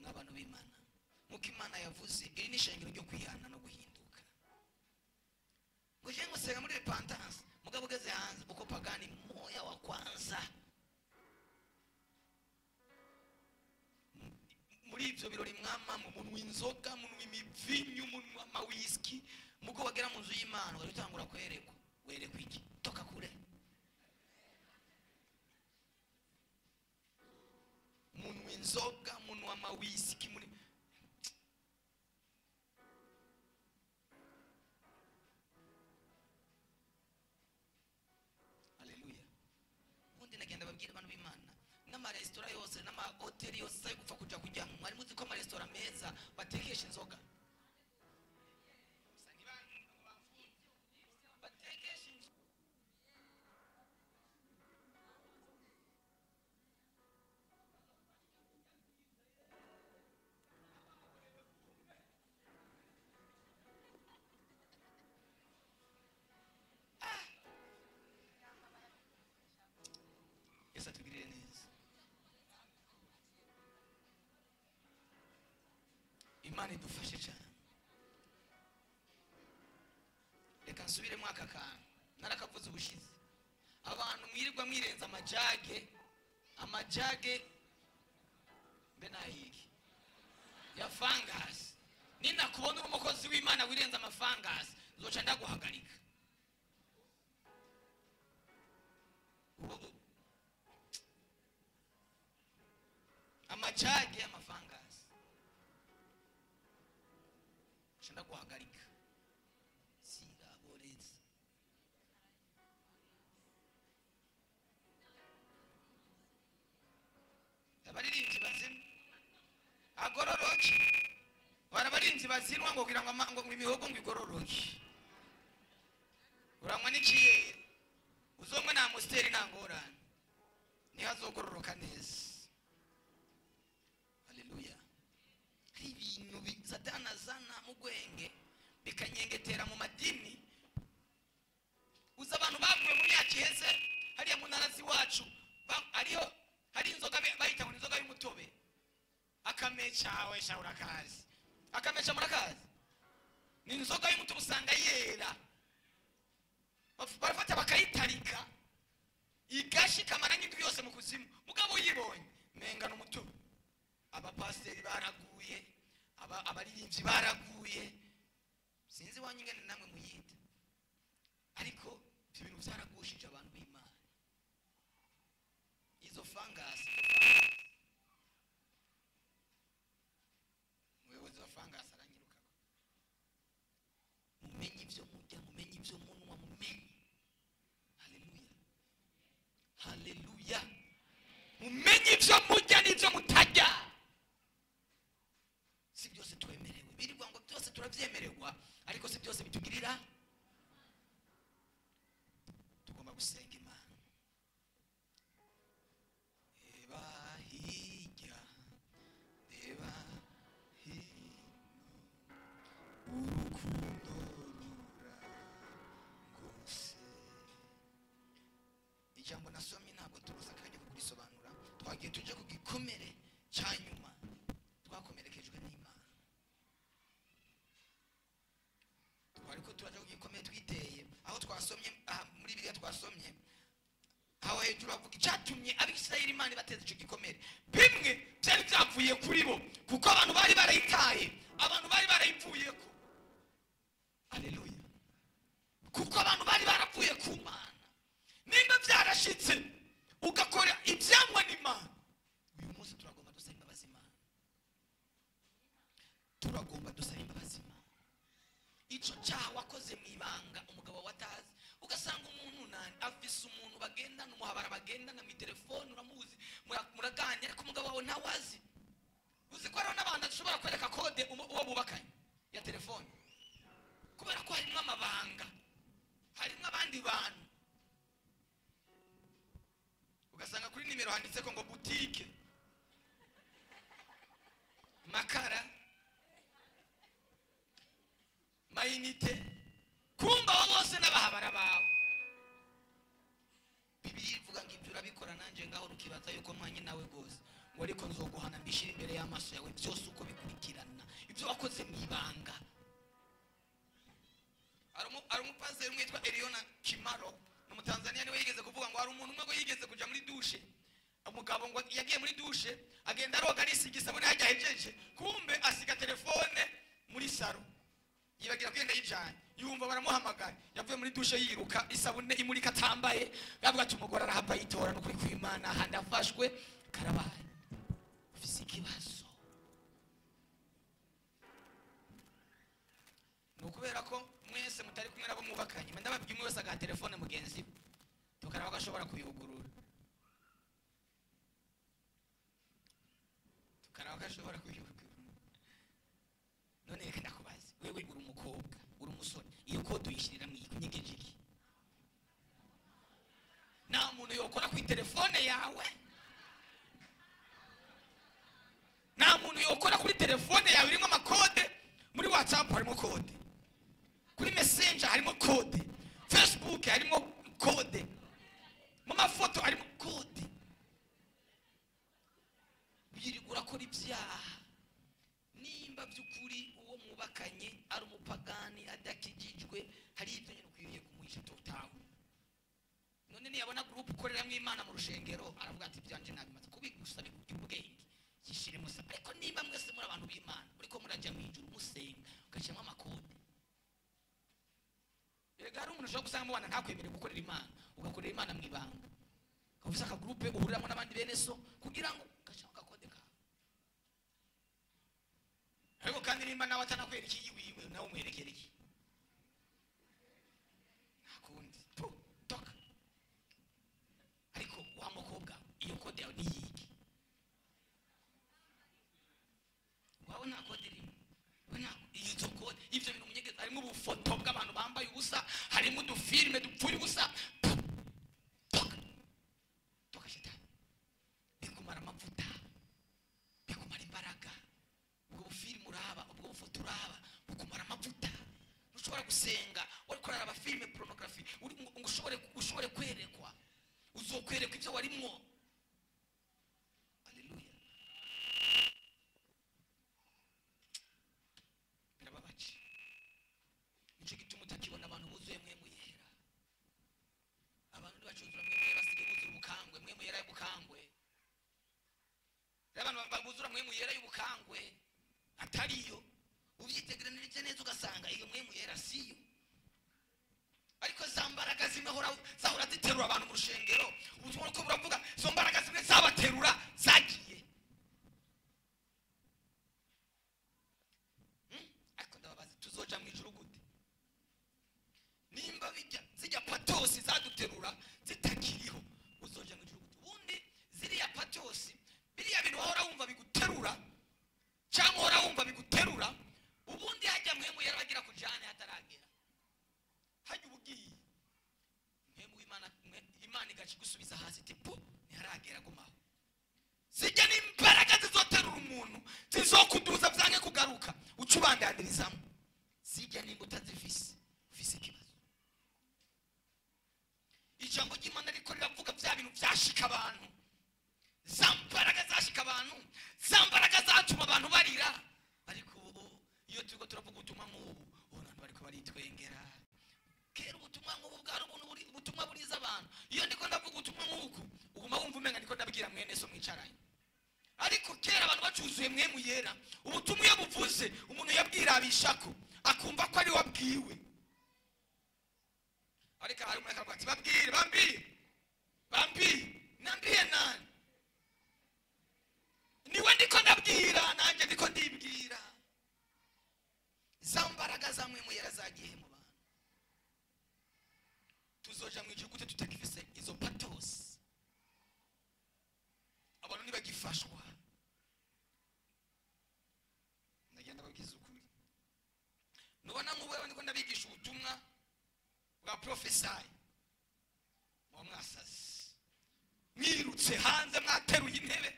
N'abantu b'Imana, nk'uko Imana yavuze, iri ni ishengero ryo kwihana no guhinduka. Ngo je ngusenga muri repentance, mugabo ugeze hanze uko pagani moya wa kwanza. Muri ibyo birori mwama mu muntu w'inzoga, muntu w'imivinyu, muntu w'amawiski, mugo bagera mu nzu y'Imana barutangura kwerekwa. Werekwa iki? Toka kure. Muntu w'inzoga, muntu w'amawiski, muri nagenda babwira abantu b'Imana n'amaresitora yose n'amahoteli yose ayo gupfa kujya kujyamo. Mwari muzi ko amaresitora meza batekesha inzoga? Batekesha inzoga. Yesu atugirire neza. Imana idufashe cyane. Reka nsubire mwaka kantu narakavuze ubushize. Abantu mwirirwa mwirenza amajage benahiki ya fangasi. Nina kubona umukozi w'Imana wirenza amafangasi, zoca ndaguhagarika. cage amafangasi shanda guhagarika siraboretse abaririmbyi bazimwe agororoke barabarinzi bazinwa ngo kugira ngo imihogo ngo igororoke uranywa n'ikiyeri uzomwe na musteri nangorane ni hazogororoka neza. Haleluya. Ibintu Satana zana mu gwenge bikanyengetera mu madini uza abantu bavuye mu myaka iheze hariya mu narazi wacu hari inzoga bayita ngo inzoga y'umutobe akamecawe shawurakazi akameca murakazi ni inzoga y'umutobe usanga yera barafata bakayitarika igashi kamara n'ibyo byose mu kuzimu mugabo yibonye menga n'umutobe. Abapasiteri baraguye abaririmbyi baraguye sinzi wanyingene namwe muyita ariko ibyo bintu byaragushije abantu b'Imana. Izo fangasi muyobozi wa fangasi aranyiruka mumenye ibyo mujya mumenye ibyo munwa mumenye. Haleluya haleluya. Mumenye ibyo mujya n'ibyo mutajya. Si byose twemerewe birirwa ngo byose turabyemererwa ariko si byose bitugirira. Tugomba gusenga Imana. Eba hirya eba hino urukundo ruragose. Ijambo nasomye ntabwo turuza akanya ko kurisobanura twagiye tujya ku gikomere cya nyuma twakomerekejwe n'Imana. Ariko turaje ku gikomere twiteye aho twasomye muri Bibiliya twasomye aho hejuru avuga icyatumye Abisirayeli Imana bateze icyo gikomere bimwe byari byavuye kuri bo kuko abantu bari barayitaye abantu bari barayipfuyeko. Haleluya. Kuko abantu bari barapfuye ku Mana nimba byarashitse ugakora ibyangwa n'Imana uyu munsi turagomba dusaba imbabazi Imana. Turagomba dusaba imbabazi Imana. Ico cyaha wakoze mu ibanga umugabo watazi ugasanga umuntu nani afise umuntu bagenda n'umuhabara bagenda na mi telefone uramuzi muraganye ariko umugabo wawe ntawazi uzi ko ari n'abantu ashobora kwereka kode uwo bubakanye ya telefone kubera ko harimo amabanga harimo abandi bantu ugasanga kuri nimero handitse ko ngo boutique makara mayinite kumba abo bose n'abahabara bawe. Bibiliya ivuga ngo ibyo urabikora nanjye ngaho rukibaza yuko mwanye nawe rwose ngo ariko nzoguhana mbishira imbere y'amaso yawe byose uko bikurikirana ibyo wakoze mu ibanga. Ari umupasiteri umwe yitwa Eliona Kimaro n'umutanzania niwe yigeze kuvuga ngo hari umuntu umwe ngo yigeze kuja muri dushe umugabo ngo yagiye muri dushe agenda aroga arisigisa bone hajya hejeje kumbe asiga telefone muri saro yibagira kwenda yijanye yumva baramuhamagara yavuye muri dushe yiruka isabune imurika atambaye yavuga ati umugore arahava yitora no kuri kw'Imana handafashwe karabaye ufise ikibazo. Nukubera ko mwese mutari kumwe nabo mubakanye ndababwiye umwe wese aga telefone mugenzi tukaraba gashobora kuyugurura tukaraba gashobora kuyugurura. None reka ndakubaza wewe uri umukobwa uri umusore iyo kode uyishirira mu ikunyegeje nta muntu yokora ku telefone yawe nta muntu yokora kuri telefone yawe irimo amakode muri WhatsApp harimo kode kuri Messenger harimo kode Facebook harimo kode mu mafoto harimo kode yirigura kora ibyaha nimba byukuri uwo mubakanye ari umupagani adakijijwe hari ibyo nyine ukwiriye kumuhisha totawe. None niyabona group ukorera mu Imana mu rushengero aravuga ati byanje nabimaze kubigusaba ubwenge kishire musa ariko nimba mwese muri abantu b'Imana uriko murajya mu ijuru musenga ukashema amakode yegara umuntu ushaka gusanga mubana ntakwemere gukorera Imana ugakorera Imana mu ibanga ufise aka group uhuriramo n'abandi bene so kugira ngo ukashaka kode ka kandi nimba nawe atanakwereka iyiwiwe nawe umwerekera iki nakundi toka ariko wa mukobwa iyo kode yawe niyiki wawe nta kode irimo izo kode ivyo bintu munyegeza harimo ubufoto bw'abantu bambaye ubusa harimo udufilme dupfuye ubusa toka shetani bikumara amavuta bikumara imbaraga ubwo bufilme uraba ubwo bufoto uraba bukumara amavuta ushobora gusenga wari kurara filme pornography ushobore kwerekwa uzokwerekwa ivyo warimwo. Haleluya. Birababaje nicyo gituma utakibona abantu buzuye mwe muyera abantu ntibacuzura mwe muyera basige buzura ubukangwe mwe muyera y'ubukangwe abantu babuzura mwe muyera y'ubukangwe atariyo uvyitegeranirije neza ugasanga iyo mwe muyera siyo ariko zambaraga zahora ziterura abantu mu rushengero ubutumwa uko buravuga zo mbaraga zimwe zabaterura zagiye ariko ndababaza tuzoja mu ijuru gute nimba zijya patosi zaduterura zitakiriho uzoja mu ijuru gute ubundi ziriya patosi biriya bintu wahora wumva biguterura cyangwa wahora wumva biguterura ubundi hajya mwe muyera bagira kujana hataragera hajya ubugiye imana igakigusubiza hasi tipo ntiharagera gumaho zijya n'imbaraga zizoterura umuntu zizokuduza byange kugaruka ucubandandirizamo zijya nimba utazifise ufise ikibazo ijambo ry'Imana riko riravuga bya bintu byashika abantu za mbaraga zashika abantu za mbaraga zatuma abantu barira ariko iyo turiko turavuga ubutumwa nk'ubu abantu bariko baritwengera kera ubutumwa nk'ubu bwari ubutumwa buriza abantu iyo ndiko ndavuga ubutumwa nk'uku uguma wumva umenga ndiko ndabwira mwene so mwicaranye ariko kera abantu bacuzuye mwe muyera ubutumwa iyo buvuze umuntu yabwira abishako akumva ko ari wabwiwe ariko hari umwe akavuga ati babwire nambwiye nani niwe ndiko ndabwira nanjye ndiko ndibwira za mbaraga za mwe muyera zagiye mu bantu tuzoja mu ijuru gute tutakifise izo patos abantu ntibagifashwa ndagenda babwiza ukuri nubona nk'ubu ndiko ndabigisha ubutumwa bwa prophesy mu mwasazi mwirutse hanze mwateruye intebe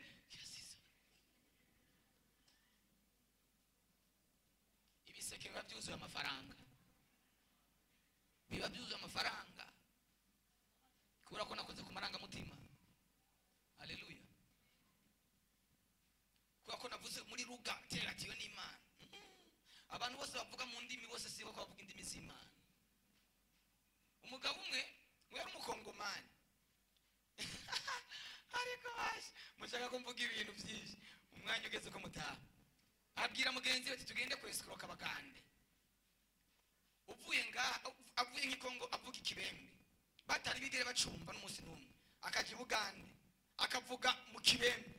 ibiseke biba byuzuye amafaranga kubera ko nakoze ku marangamutima. Haleluya. Kubera ko navuze muri ruga teratiyo n'Imana. Abantu bose bavuga mu ndimi bose sibo bavuga indimi z'Imana. Umugabo umwe wari umukongomani ariko baje mushaka ko mvuga ibintu byinshi umwanya ugeze ko mutaha abwira mugenzi we ati tugende kwesikuroka bakande avuye nk'ikongo avuga ikibembe batari bigere bacumba n'umunsi n'umwe akaje Bugande akavuga mu kibembe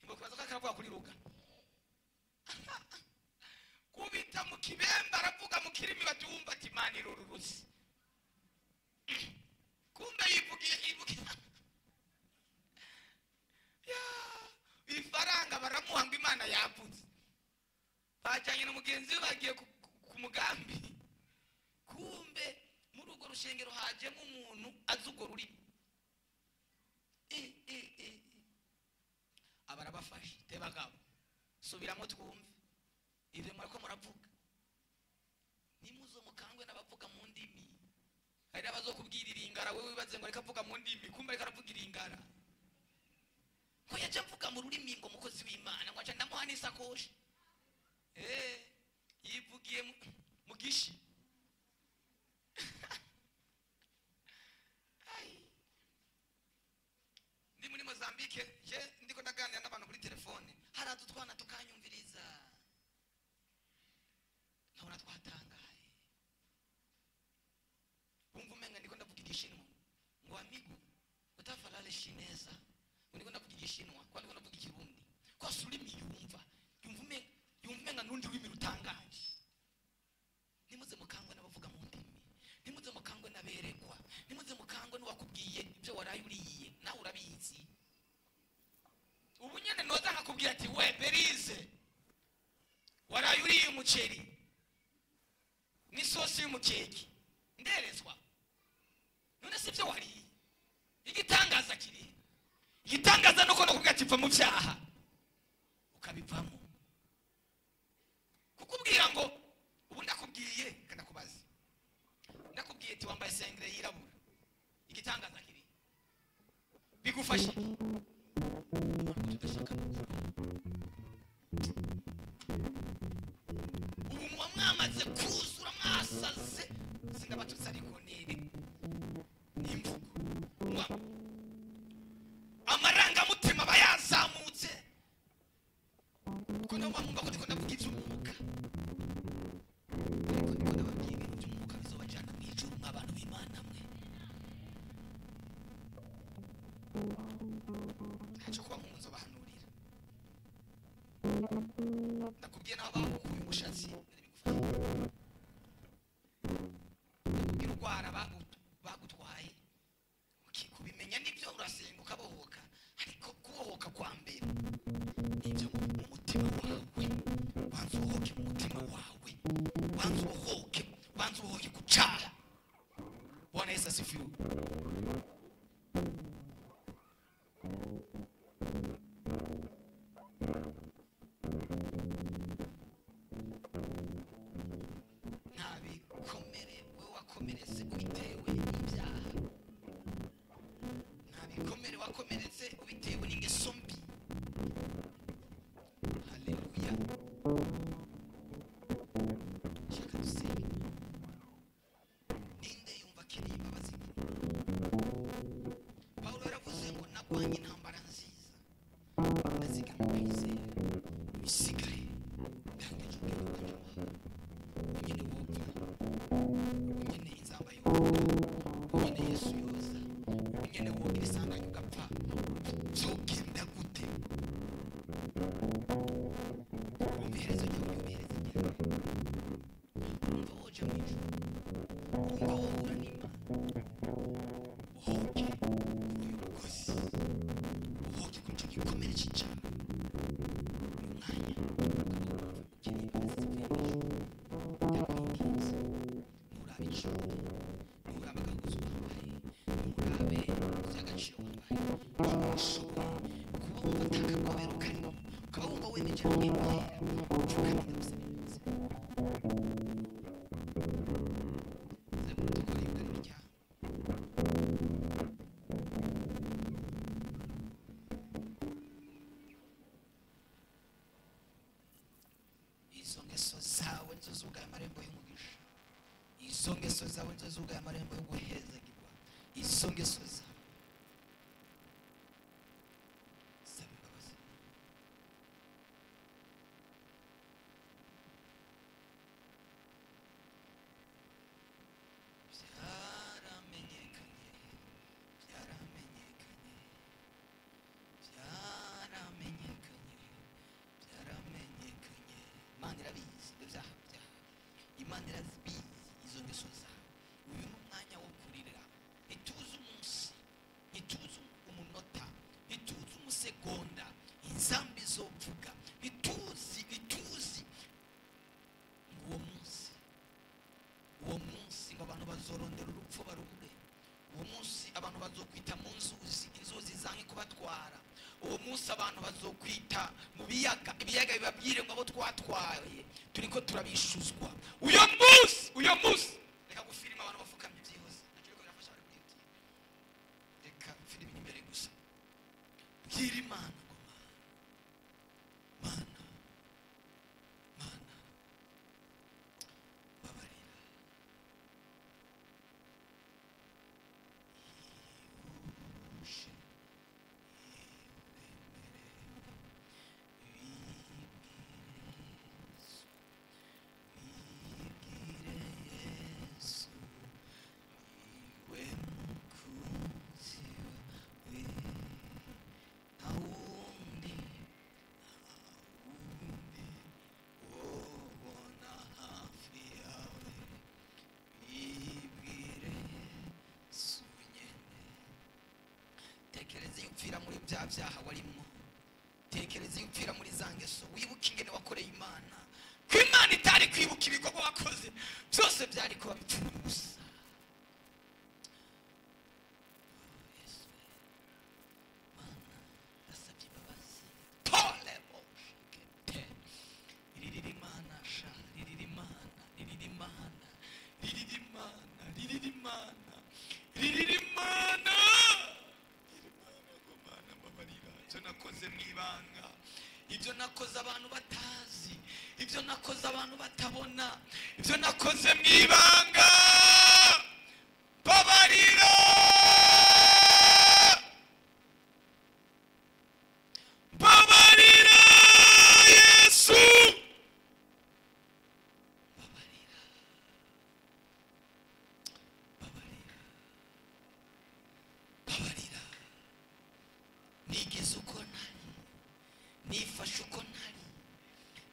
ngo kubaza kakavuga kuri ruga kubita mu kibembe aravuga mu kirimi batumva ati Imana irururuzi kumbe yivugiye ya ifaranga baramuhanga Imana yavuze bajyanye n'umugenzi we bagiye ku mugambi kumbe muri ugo rushengero hajemo umuntu azugo ruri abarabafashe tebagabo subiramo twumve ibyo murako muravuga nimuzo mukangwe n'abavuga mu ndimi hari abazokubwira iringara wewe wibaze ngo reka avuga mu ndimi kumbe reka aravuga iringara ko yaje avuga mu rurimi ngo mukozi w'Imana ngo aca ndamuha n'isakoshi yivugiye mu gishi ndi muri Mozambique je ndiko ndaganira n'abantu kuri telefone haraza utwana tukanyumviriza nkabona twatangaye umva umenga ndiko ndavuga igishinwa ngo amigo utafalale shineza ndiko ndavuga igishinwa kwa ndiko ndavuga ikirundi kwa surimi yumva umenga nundi rurimi butangaje. Nimuze mukangwe n'abavuga mu ndimi, nimuze mukangwe n'aberekwa, nimuze mukangwe n'uwakubwiye ibyo waraye uriye nawe urabizi. Ubu nyene noza nkakubwira ati we Berize waraye uriye umuceri n'isosi y'umukeke nderezwa, none si byo wariye. Igitangaza kiri, igitangaza nuko nakubwira ati va mu byaha ukabivamo. Kukubwira ngo ubu ndakubwiye kanakubaza, ndakubwiye ati wambaye sengre yirabura, igitangaza kiri bigufasha ubu mwamaze kuzura mwasaze sindabatutse ariko n'imvugo amarangamutima bayazamutse kuko niyo mpamvu ndiko ndavuga iby'umwuka, ariko ndiko ndababwira ibintu by'umwuka bizobajyana mu ijuru nk'abantu b'Imana mwe. ntacyo kuba nk'umuzo bahanurira, nakubwiye naho bagukuye umushatsi nakubwira urwara bagutwaye kubimenya nibyo urasenga ukabohoka, ariko kubohoka kwa mbere nibyo mu mutima wawe. Banza ubohoke mu mutima wawe, banza ubohoke ku cyaha. Bwana Yesu asifiwe. Ntabikomere we wakomeretse ubitewe n'ibyaha, ntabikomere wakomeretse ubitewe n'ingeso mbi. Haleluya. Shaka dusenge. Ninde yumva akeneye imbabazi? Pawulo yaravuze ngo narwanye intambara nziza, ndazigama kwizera, bisigaye ndangije ubwenge unyene wopfa, unyene inzamba yoga, unyene Yesu yoza, unyene wogira isanganya ugapfa, byogenda gute? Umvihereze ryawe, umvihereze ryawe, umva woja mu ijuru, umva wohura n'Imana, uhoke uyu mugozi, uhoke kuri icyo gikomere cy'icyaha. Uyu mwanya ukeneye imbabazi zivuye mu ijuru, ndakwinginze nturabe ijuru, nturabe agahuzo wambaye, nturabe iby'agaciro wambaye, niba ushoboye kuba wumva atakagobero karimo, ukaba wumva wemeje kumwemera, upfukamye ndagusaba imbabazi. Dukora ibigano ryawe. Izo ngeso zawe nizo zugaye amarembo y'umugisha, izo ngeso zawe nizo zugaye amarembo yo guhezagirwa, izo ngeso zawe. Saba imbabazi. Byaramenyekanye, byaramenyekanye, byaramenyekanye, byaramenyekanye. Imana irabizi ibyo byaha byawe, Imana irazibizi izo ngeso zawe. Uyu ni umwanya wo kurira. Ntituzi umunsi, ntituzi umunota, ntituzi umusegonda inzambi zovuga, ntituzi ngo uwo munsi ngo abantu bazorondera urupfu barubure, uwo munsi abantu bazokwita mu nzuzi, inzuzi zange kubatwara, uwo munsi abantu bazokwita mu biyaga, ibiyaga bibabwire ngo abo twatwaye turiko turabishuzwa. Uyo munsi reka gufirima abantu bafukamye byihuse, nacyo riko birafasha bari kuri YouTube. Reka filimi imbere gusa, bwira Imana ngo Mana babarira, ihushe, wibwire Yesu, niwe mukunzi wawe, tekereza iyo upfira muri bya byaha warimo, tekereza iyo upfira muri za ngeso, wibuke ingene wakoreye Imana, ko Imana itari kwibuka ibikorwa wakoze byose byari kuba bipfuye ubusa. Ibyo nakoze abantu batazi, ibyo nakoze abantu batabona, ibyo nakoze mu ibanga, babarira, babarira Yesu, babarira, babarira, babarira. Nigeze uko nari, nifashe uko ntari,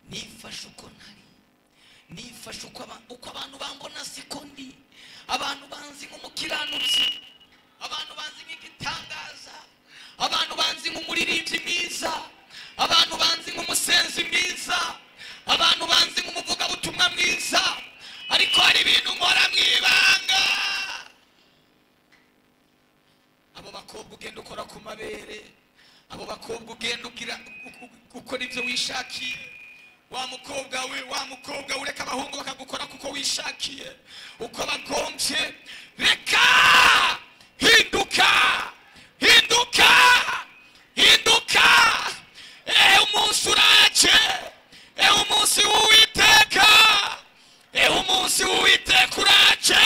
nifashe uko ntari, nifashe uko abantu bambona siko ndi. Abantu banzi nk'umukiranutsi, abantu banzi nk'igitangaza, abantu banzi nk'umuririmbyi mwiza, abantu banzi nk'umusenzi mwiza, abantu banzi nk'umuvugabutumwa mwiza, ariko hari ibintu nkora mu ibanga. Abo bakobwa ugenda ukora ku mabere, abo bakobwa ugenda ukora ibyo wishakiye, wa mukobwa we ureka abahungu bakagukora kuko wishakiye uko bagombye. Reka hinduka, hinduka, hinduka. Umunsi uraje, umunsi w'Uwiteka, umunsi w'Uwiteka uraje.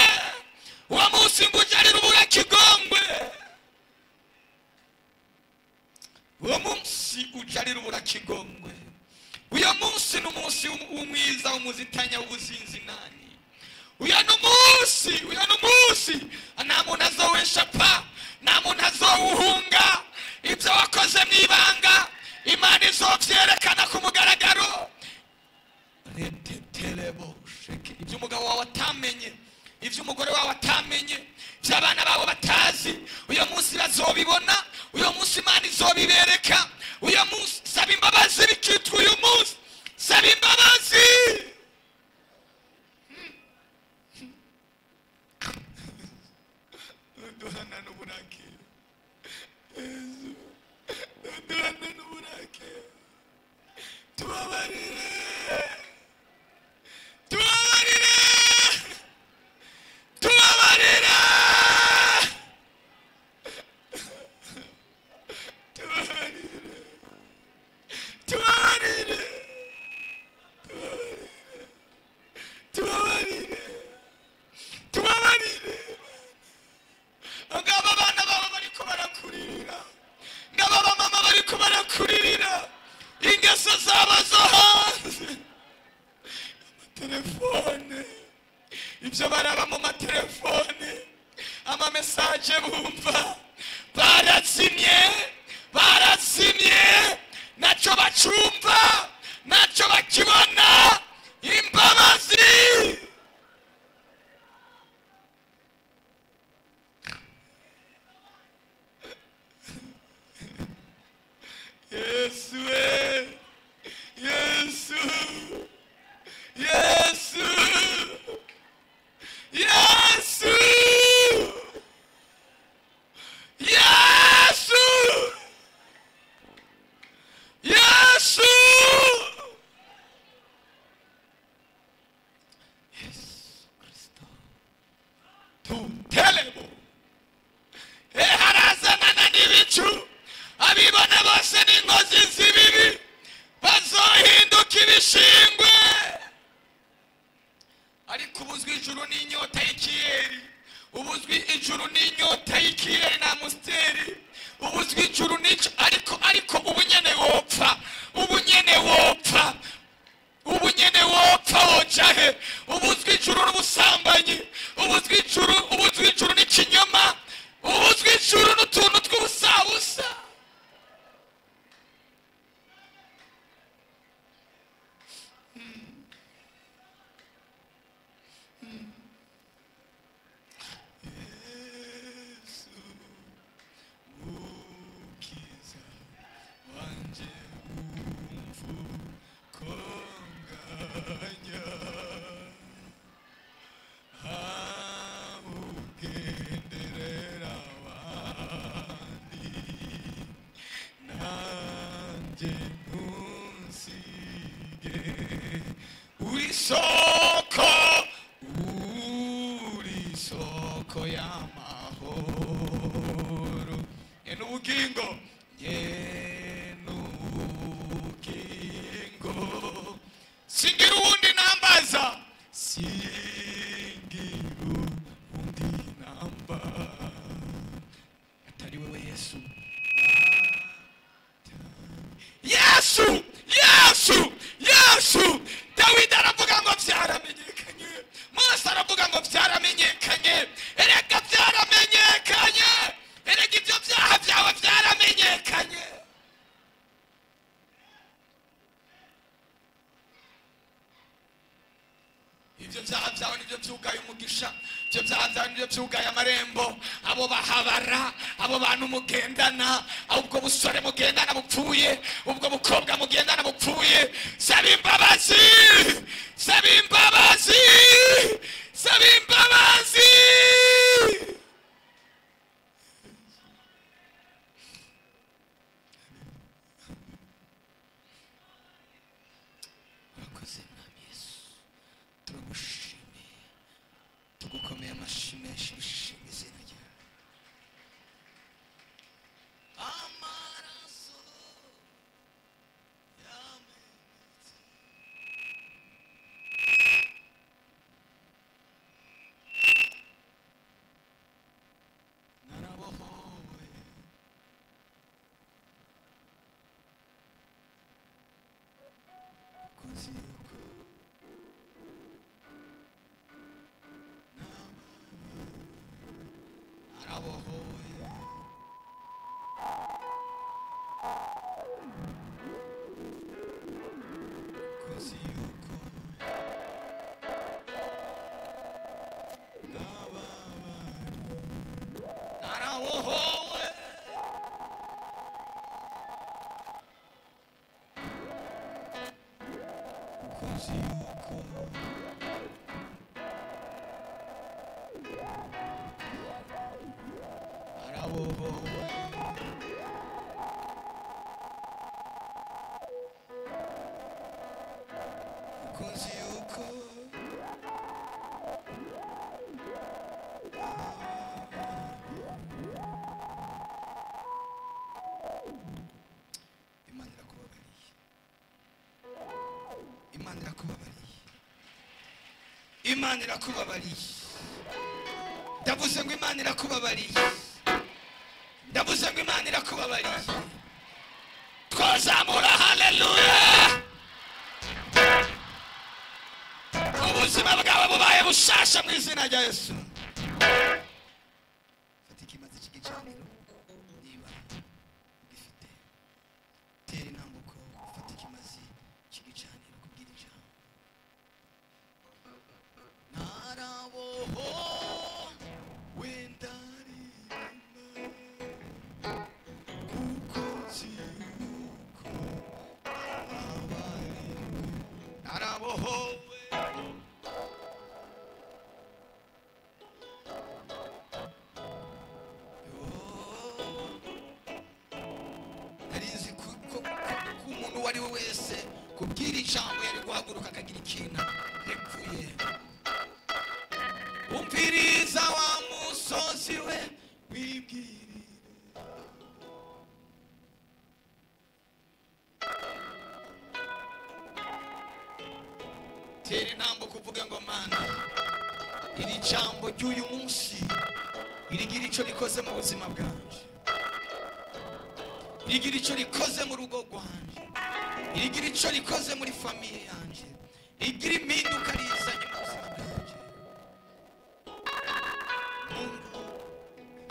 Uwo munsi ngujarira uburakigongwe, uwo munsi ujarira uburakigongwe. Uyo munsi ni umunsi umwiza umuzitanya w'ubuzinzi nani. Uyo munsi nta muntu azowesha pa, nta muntu azowuhunga. Ibyo wakoze mu ibanga Imana izovyerekana ku mugaragaro. Ibyo umugabo wawe atamenye, ibyo umugore wawe atamenye, ibyo abana babo batazi, uyo munsi bazobibona. Uyo munsi Imana izobibereka. Uyo munsi saba imbabazi bikitwa uyu munsi, saba imbabazi. Duhana n'uburake Yesu, duhana n'uburake, tubabarire, tubabarire, tubabarire, tubabarire, tubabarire, tubabarire. Ngaba abana babo bariko barakuririra, ngaba abamama bariko barakuririra ingeso zabo zo hanze, amatelefone, ibyo baraba mu matelefone, amamesaje bumva, barazimye, barazimye, ntacyo bacumva, ntacyo bakibona. Imbabazi, Yesu, Yesu, Yesu, Yesu, Yesu, Yesu, Yesu Kristo. Tutelebo harazana n'ibicu, abibona bose n'inkozi z'ibibi bazohinduka ibishingwe. Ariko ubuzwi ijuru n'inyota y'ikiyeri, ubuzwi ijuru n'inyota y'ikiyeri na musteri, ubuzwi ijuru n'icyo, ariko ubunyene wopfa, ubunyene wopfa, ubunyene wopfa wojahe. Ubuzwi ijuru n'ubusambanyi, ubuzwi ijuru n'ikinyoma, ubuzwi ijuru n'utuntu tw'ubusabusa. Imana irakubabariye. Ndavuze ngo Imana irakubabariye. Ndavuze ngo Imana irakubabariye. Twazamura haleluya. Ubuzima bwawe bubaye bushasha mu izina rya Yesu. Fatika imaze ikigicaniro niba ugifite. Tera intambuko fatika imaze ikigicaniro kubwira ijambo. Kubwira ijambo yari guhaguruka akagira ikintu repfuye. Umviriza wa musozi we wibwirire. Tera intambo kuvuga ngo Mana iri jambo ry'uyu munsi irigira icyo rikoze mu buzima bwanje, irigira icyo rikoze mu rugo rwanje, irigira icyo rikoze muri famiye yanje, igira impinduka rizanye mu buzima bwanje. Mungu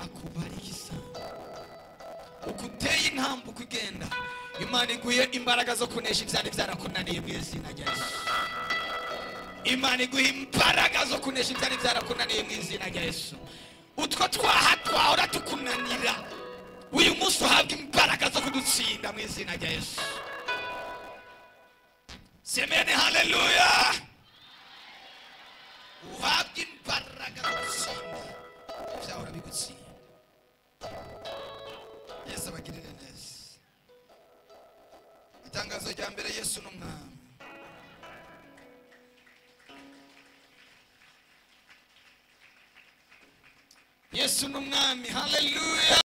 akubariki uko uteye intambuko ugenda, Imana iguhe imbaraga zo kunesha ibyari byarakunaniye mu izina rya Yesu. Imana iguhe imbaraga zo kunesha ibyari byarakunaniye mu izina rya Yesu. Utwo twaha twahora tukunanira uyu munsi uhabwa imbaraga zo kudutsinda mu izina rya Yesu. Semeni haleluya. Uhabwe imbaraga gutsinda ibyahora bigutsinda. Yesu abagirire neza. Itangazo rya mbere, Yesu n'umwami. Yesu n'umwami. Haleluya.